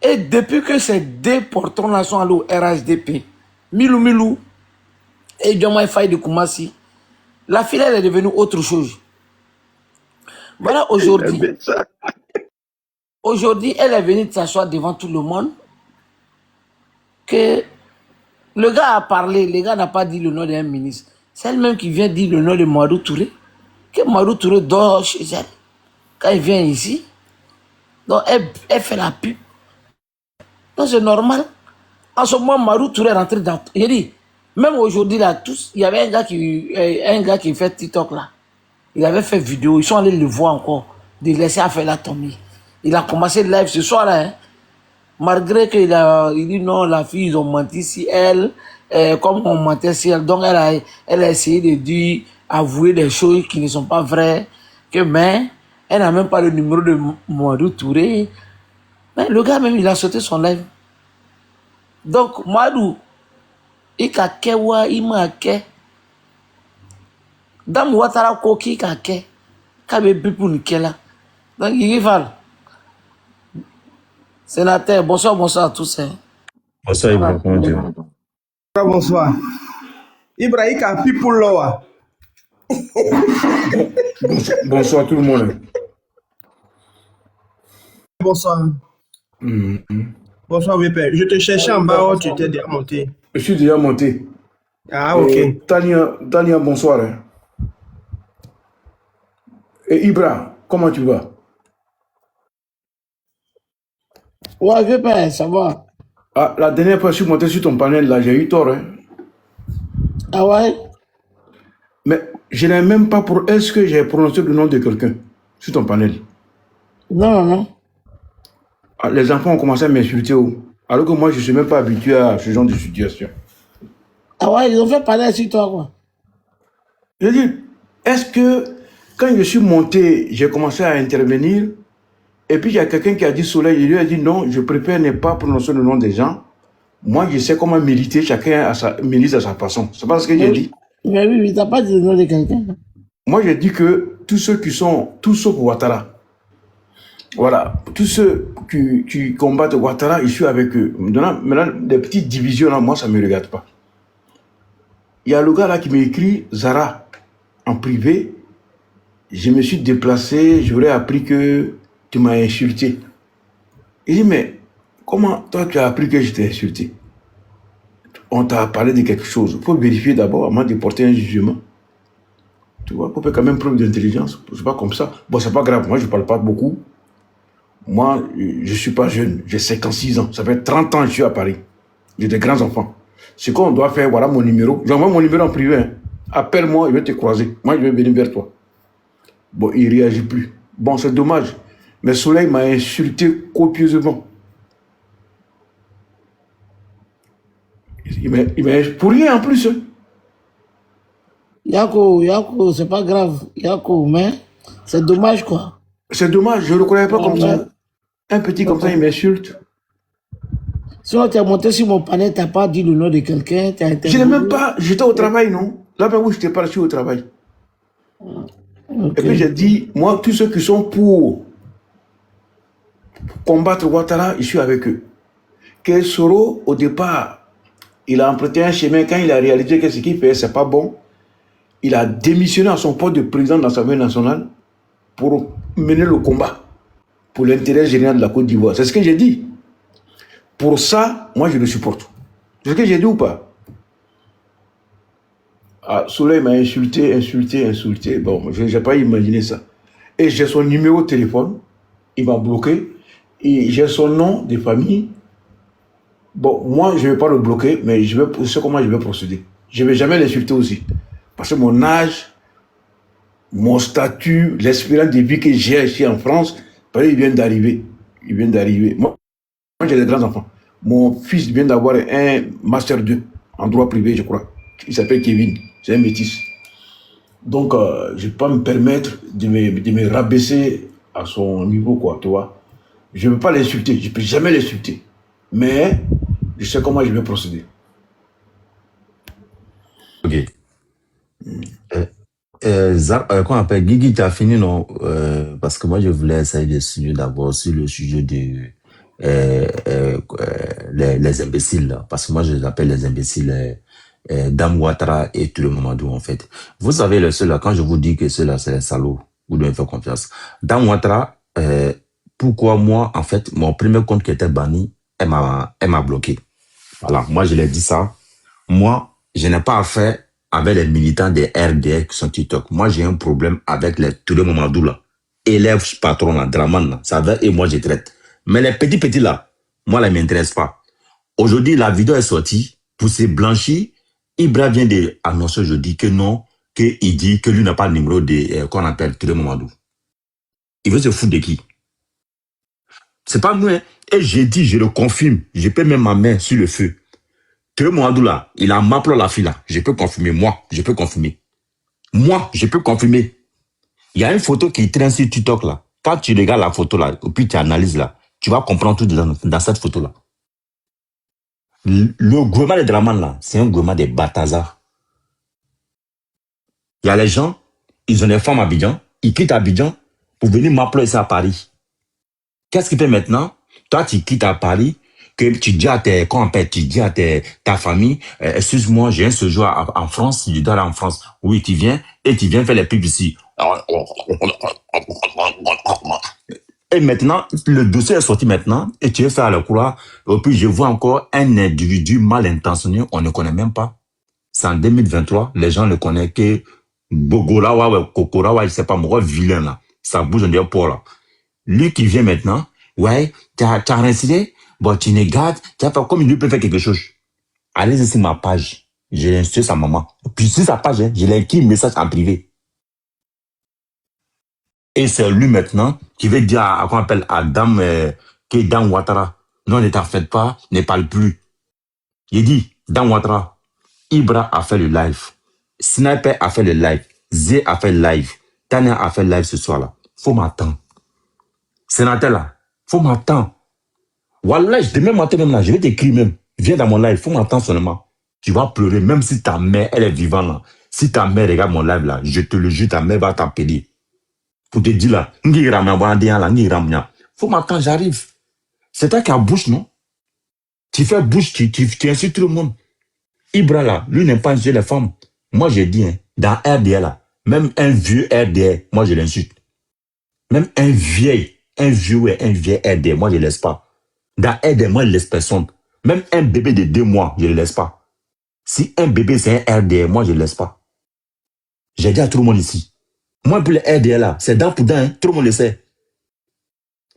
Et depuis que ces deux portons-là sont allés au RHDP, Milou et Diomaye Faye de Koumassi, la fille, elle est devenue autre chose. Voilà, aujourd'hui, elle est venue s'asseoir devant tout le monde. Que le gars a parlé, le gars n'a pas dit le nom d'un ministre. C'est elle-même qui vient dire le nom de Mamadou Touré. Que Mamadou Touré dort chez elle. Quand il vient ici, donc elle fait la pub. Donc c'est normal. En ce moment, Mamadou Touré est rentré dans... Il dit, même aujourd'hui, là, tous, il y avait un gars qui fait TikTok là. Il avait fait vidéo, ils sont allés le voir encore, de laisser faire la tombée. Il a commencé le live ce soir là, hein. Malgré qu'il dit non, la fille, ils ont menti si elle, comme on mentait si elle, donc elle a essayé de dire, avouer des choses qui ne sont pas vraies, mais elle n'a même pas le numéro de Mamadou Touré. Mais le gars même, il a sauté son live. Donc, Mamadou, il a kewa, il m'a ke. Dame Ouattara koki ka ke. Kabe bipou nikela. Donc, il va. Sénateur, bonsoir à tous. Hein. Bonsoir, Ibrahim. Comment tu vas? Bonsoir. Ibrahim Kapipuloa. Bonsoir tout le monde. Bonsoir. Bonsoir, VP. Je te cherchais en bas, tu étais déjà monté. Je suis déjà monté. Ah, ok. Tania, bonsoir. Hein. Et Ibra, comment tu vas? Ouais, VP, ça va. Ah, la dernière fois que je suis monté sur ton panel, là, j'ai eu tort. Hein. Ah ouais? Mais je n'ai même pas pour... Est-ce que j'ai prononcé le nom de quelqu'un sur ton panel? Non. Ah, les enfants ont commencé à m'insulter. Alors que moi, je ne suis même pas habitué à ce genre de situation. Ah ouais, ils ont fait parler sur toi, quoi. Je dis, est-ce que quand je suis monté, j'ai commencé à intervenir, et puis il y a quelqu'un qui a dit Soleil, il lui a dit non, je préfère ne pas prononcer le nom des gens. Moi, je sais comment militer, chacun milite à sa façon. C'est pas ce que j'ai dit. Mais oui, tu n'as pas dit le nom de quelqu'un. Moi, j'ai dit que tous ceux qui sont, tous sauf Ouattara, voilà, tous ceux qui combattent Ouattara, je suis avec eux. Maintenant, des petites divisions, là, moi, ça ne me regarde pas. Il y a le gars là qui m'écrit, Zara, en privé, je me suis déplacé, j'aurais appris que tu m'as insulté. Il dit, mais comment toi tu as appris que je t'ai insulté? On t'a parlé de quelque chose. Il faut vérifier d'abord avant de porter un jugement. Tu vois, il faut faire quand même preuve d'intelligence. C'est pas comme ça. Bon, c'est pas grave, moi je parle pas beaucoup. Moi, je suis pas jeune, j'ai 56 ans. Ça fait 30 ans que je suis à Paris. J'ai des grands enfants. Ce qu'on doit faire, voilà mon numéro. J'envoie mon numéro en privé. Hein. Appelle-moi, je vais te croiser. Moi, je vais venir vers toi. Bon, il ne réagit plus. Bon, c'est dommage. Mais Soleil m'a insulté copieusement. Il m'a pour rien en plus. Hein. Yako, c'est pas grave. Yako, mais c'est dommage, quoi. C'est dommage, je ne le croyais pas comme ça. Un petit comme ça, il m'insulte. Sinon, tu as monté sur mon panel, tu n'as pas dit le nom de quelqu'un. Je n'ai même pas. J'étais au travail, non? Là-bas où je n'étais pas, je suis au travail. Okay. Et puis j'ai dit, moi, tous ceux qui sont pour combattre Ouattara, je suis avec eux. Que Soro, au départ, il a emprunté un chemin. Quand il a réalisé que ce qu'il fait, ce n'est pas bon, il a démissionné à son poste de président de l'Assemblée nationale pour mener le combat pour l'intérêt général de la Côte d'Ivoire. C'est ce que j'ai dit. Pour ça, moi, je le supporte. C'est ce que j'ai dit ou pas? Ah, Soleil m'a insulté. Bon, je n'ai pas imaginé ça. Et j'ai son numéro de téléphone. Il m'a bloqué. Et j'ai son nom de famille. Bon, moi, je ne vais pas le bloquer, mais je sais comment je vais procéder. Je ne vais jamais l'insulter aussi. Parce que mon âge, mon statut, l'espérance de vie que j'ai ici en France, il vient d'arriver. Moi, j'ai des grands-enfants. Mon fils vient d'avoir un Master 2 en droit privé, je crois. Il s'appelle Kevin. C'est un métis. Donc, je ne peux pas me permettre de me rabaisser à son niveau, quoi, tu vois. Je ne peux pas l'insulter. Je ne peux jamais l'insulter. Mais, je sais comment je vais procéder. Ok. Qu'on appelle Guigui, tu as fini, non? Parce que moi, je voulais essayer de signer d'abord sur le sujet de les imbéciles, là. Parce que moi, je les appelle les imbéciles Dame Ouattara et Touré Mamadou, en fait. Vous savez, le seul, là, quand je vous dis que ceux-là, c'est les salauds, vous devez me faire confiance. Dame Ouattara, pourquoi moi, en fait, mon premier compte qui était banni, elle m'a bloqué. Voilà, moi, je l'ai dit ça. Moi, je n'ai pas affaire avec les militants des RDR qui sont TikTok. Moi, j'ai un problème avec les Touré Mamadou, là. Élèves, patron, là, Draman, là. Ça va, et moi, je traite. Mais les petits, là, moi, là, ils ne m'intéressent pas. Aujourd'hui, la vidéo est sortie. Pour se blanchir, Ibra vient d'annoncer aujourd'hui que non, qu'il dit que lui n'a pas le numéro de, qu'on appelle Touré Mamadou. Il veut se foutre de qui? C'est pas nous, hein. Et j'ai dit, je le confirme. Je peux mettre ma main sur le feu. Touré Mamadou, là, il a ma la fille, là. Je peux confirmer. Moi, je peux confirmer. Il y a une photo qui traîne sur TikTok, là. Quand tu regardes la photo, là, et puis tu analyses, là, tu vas comprendre tout dans cette photo-là. Le gouvernement de Draman, là, c'est un gouvernement des Batazars. Il y a les gens, ils ont des femmes à Abidjan, ils quittent Abidjan pour venir m'appeler ici à Paris. Qu'est-ce qu'il fait maintenant? Toi, tu quittes à Paris, que tu dis à ta famille, excuse-moi, j'ai un séjour en France, je dois aller en France. Oui, tu viens, et tu viens faire les pubs ici. Et maintenant, le dossier est sorti maintenant, et tu veux faire le croire, et puis je vois encore un individu mal intentionné, on ne connaît même pas. C'est en 2023, les gens ne connaissent que Bogorawa, Kokorawa, je sais pas, moi, vilain là. Ça bouge en dehors pour là. Lui qui vient maintenant, ouais, tu as réincidé, bon, tu négates, tu as fait comme il lui peut faire quelque chose. Allez-y sur ma page. J'ai insulté sa maman. Puis sur sa page, je l'ai écrit un message en privé. Et c'est lui maintenant qui veut dire à qu'on appelle à Dame, que Dame Ouattara. Non, ne t'en faites pas, ne parle plus. Il dit, Dame Ouattara, Ibra a fait le live. Sniper a fait le live. Zé a fait le live. Tania a fait le live ce soir-là. Faut m'attendre. Sénateur là, faut m'attendre. Wallah, demain matin même là, je vais t'écrire même. Viens dans mon live, faut m'attendre seulement. Tu vas pleurer, même si ta mère, elle est vivante là. Si ta mère regarde mon live là, je te le jure, ta mère va t'appeler. Pour te dire là, faut m'attendre, j'arrive. C'est toi qui as bouche, non? Tu fais bouche, tu insultes tout le monde. Ibra là, lui n'aime pas insulter les femmes. Moi j'ai dit, hein, dans RDR là, même un vieux RDR, moi je l'insulte. Même un vieux RDR, moi je ne laisse pas. Dans RDR, moi je laisse personne. Même un bébé de 2 mois, je ne le laisse pas. Si un bébé c'est un RDR, moi je ne le laisse pas. J'ai dit à tout le monde ici. Moi pour le RDR là, c'est dent pour dent, hein, tout le monde le sait.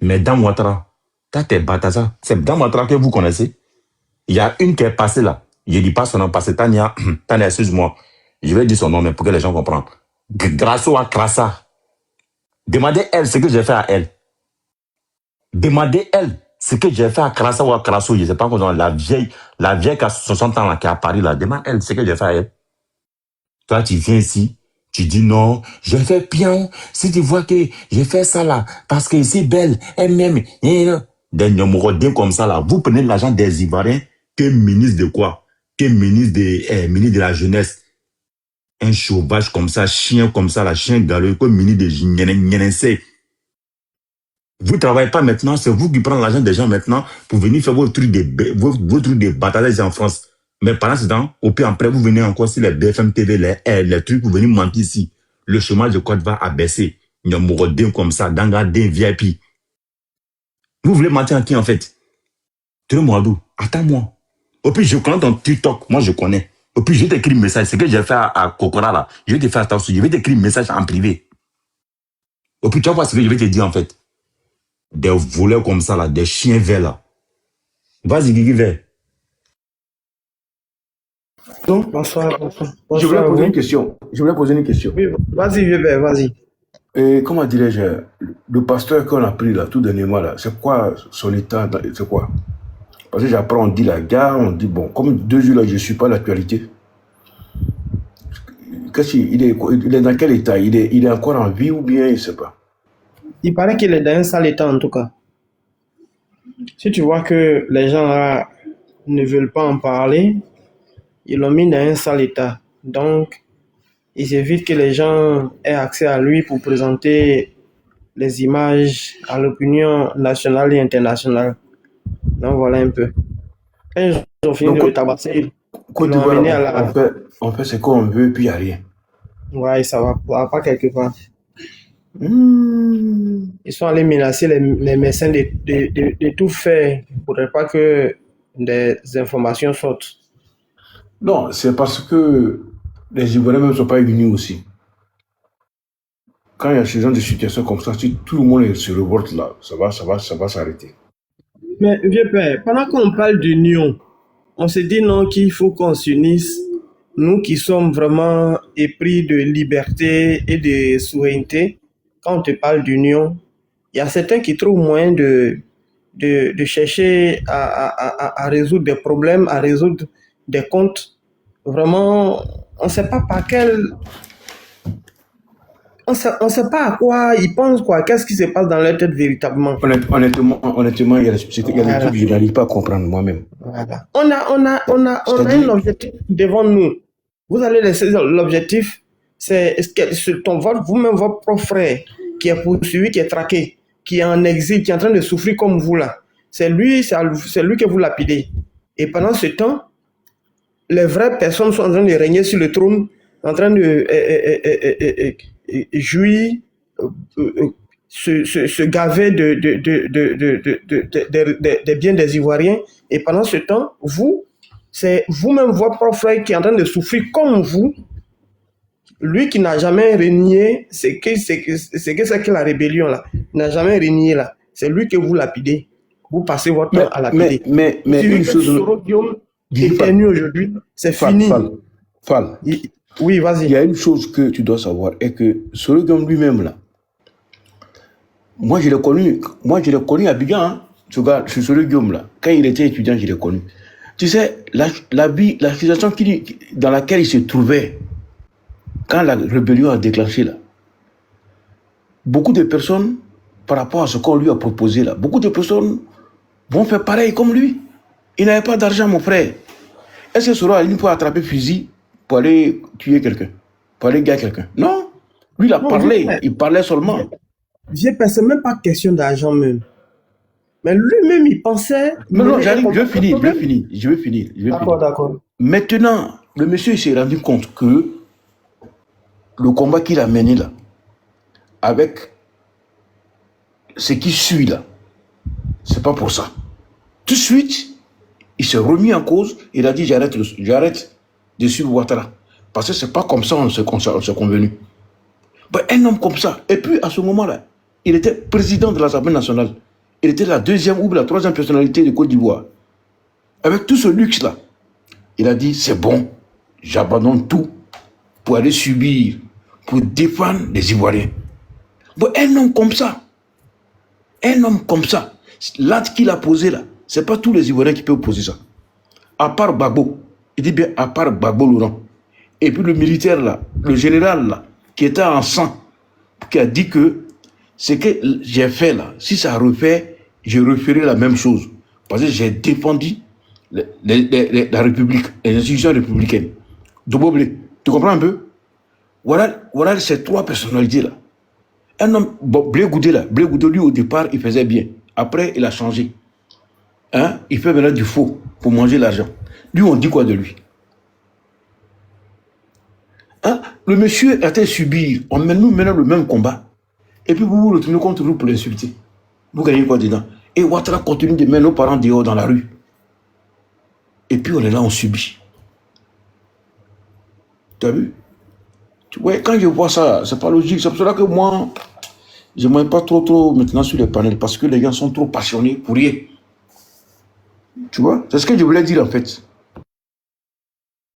Mais dans Ouattara, t'as tes bataza, c'est dans Ouattara que vous connaissez. Il y a une qui est passée là. Je ne dis pas son nom parce que Tania, excuse-moi. Je vais dire son nom, mais pour que les gens comprennent. Grasso à Krasa. Demandez elle ce que j'ai fait à elle. Demandez elle ce que j'ai fait à Krasa ou à Krasso. Je ne sais pas comment la vieille qui a 60 ans là, qui est à Paris là. Demande elle ce que j'ai fait à elle. Toi, tu viens ici, tu dis non, je fais bien. Si tu vois que j'ai fait ça là, parce que c'est belle, elle m'aime. Des numéros comme ça là, vous prenez l'argent des Ivoiriens, que ministre de quoi? Que ministre de la jeunesse. Un sauvage comme ça, chien comme ça, la chien galeux, comme ministre de Nyenensé. Vous ne travaillez pas maintenant, c'est vous qui prenez l'argent des gens maintenant pour venir faire vos trucs de batailles en France. Mais pendant ce temps, au pire après, vous venez encore sur les BFM TV, les trucs, vous venez mentir ici. Le chômage de Côte d'Ivoire a baissé. Nyamorodin comme ça, Dangadin, VIP. Vous voulez mentir à qui en fait? Ture Moadou, attends-moi. Au plus, je connais ton TikTok, moi je connais. Au plus, je vais t'écrire un message. Ce que j'ai fait à Kokora là, je vais te faire attention. Je vais t'écrire un message en privé. Au plus, tu vas voir ce que je vais te dire en fait. Des voleurs comme ça là, des chiens verts là. Vas-y, Guigui Vert. Donc, bonsoir. Je voulais poser une question. Oui, vas-y, Vieux, vas-y. Et comment dirais-je, le pasteur qu'on a pris là, tout dernièrement là, c'est quoi son état, c'est quoi? Parce que j'apprends, on dit la gare, on dit bon, comme 2 jours là, je ne suis pas à l'actualité. Il est dans quel état? Il est encore en vie ou bien, je ne sais pas. Il paraît qu'il est dans un sale état en tout cas. Si tu vois que les gens là ne veulent pas en parler, ils l'ont mis dans un sale état. Donc, il évite que les gens aient accès à lui pour présenter les images à l'opinion nationale et internationale. Donc, voilà un peu. Quand ils ont fini de le tabasser, ils l'ont amené à la... On fait ce qu'on veut, puis il n'y a rien. Ouais, ça va pas quelque part. Ils sont allés menacer les médecins de tout faire pour ne pas que des informations sortent. Non, c'est parce que les Ivoiriens même ne sont pas unis aussi. Quand il y a ce genre de situation comme ça, si tout le monde se révolte là, ça va s'arrêter. Mais vieux père, pendant qu'on parle d'union, on se dit non qu'il faut qu'on s'unisse, nous qui sommes vraiment épris de liberté et de souveraineté. Quand on te parle d'union, il y a certains qui trouvent moyen de chercher à résoudre des problèmes, à résoudre des comptes. Vraiment, on ne sait pas par quel... On sait pas à quoi ils pensent, quoi. Qu'est-ce qui se passe dans leur tête véritablement. Honnêtement, il y a des trucs que je n'arrive pas à comprendre moi-même. Voilà. On a un objectif devant nous. Vous allez laisser l'objectif, c'est vous-même votre propre frère qui est poursuivi, qui est traqué, qui est en exil, qui est en train de souffrir comme vous là. C'est lui que vous lapidez. Et pendant ce temps, les vraies personnes sont en train de régner sur le trône, en train de jouir, se gaver des biens des Ivoiriens. Et pendant ce temps, c'est vous-même votre propre frère qui est en train de souffrir comme vous. Lui qui n'a jamais régné, c'est que la rébellion là, n'a jamais régné là. C'est lui que vous lapidez. Vous passez votre temps à lapider. Mais une chose... éternue aujourd'hui, c'est fini. Fall. Oui, vas-y. Il y a une chose que tu dois savoir, et que Soro Guillaume lui-même là, moi je l'ai connu à Abidjan, hein, ce gars, Soro Guillaume là, quand il était étudiant, je l'ai connu. Tu sais, la situation dans laquelle il se trouvait quand la rébellion a déclenché là, beaucoup de personnes, par rapport à ce qu'on lui a proposé là, beaucoup de personnes vont faire pareil comme lui. Il n'avait pas d'argent, mon frère. Est-ce que Soro Aline peut attraper fusil pour aller tuer quelqu'un, pour aller gagner quelqu'un? Non. Lui, il a parlé, il parlait seulement. Vieux père, c'est même pas question d'argent même. Mais lui-même, il pensait... Non, j'arrive, je vais finir. D'accord. Maintenant, le monsieur s'est rendu compte que le combat qu'il a mené là, avec ce qui suit là, c'est pas pour ça. Tout de suite, il s'est remis en cause, il a dit j'arrête de suivre Ouattara. Parce que c'est pas comme ça on s'est convenu. Ben, un homme comme ça, et puis à ce moment-là, il était président de l'Assemblée nationale. Il était la 2e ou la 3e personnalité de Côte d'Ivoire. Avec tout ce luxe-là, il a dit c'est bon, j'abandonne tout pour aller subir, pour défendre les Ivoiriens. Ben, un homme comme ça, l'acte qu'il a posé là, c'est pas tous les Ivoiriens qui peuvent poser ça. À part Gbagbo, il dit bien à part Gbagbo Laurent. Et puis le militaire là, le général là, qui était en sang, qui a dit que ce que j'ai fait là, si ça refait, je referai la même chose. Parce que j'ai défendu la République, les institutions républicaines. Doboblé, tu comprends un peu? Voilà ces 3 personnalités là. Un homme, Blé Goudé lui au départ, il faisait bien. Après, il a changé. Hein? Il fait maintenant du faux pour manger l'argent. Lui, on dit quoi de lui? Hein? Le monsieur a été subir. On mène nous maintenant le même combat. Et puis vous vous retournez contre nous pour l'insulter. Vous gagnez quoi dedans? Et Ouattara continue de mettre nos parents dehors dans la rue. Et puis on est là, on subit. Tu as vu? Ouais, quand je vois ça, c'est pas logique. C'est pour cela que moi, je ne m'aime pas trop maintenant sur les panels parce que les gens sont trop passionnés pour rien. Tu vois? C'est ce que je voulais dire en fait.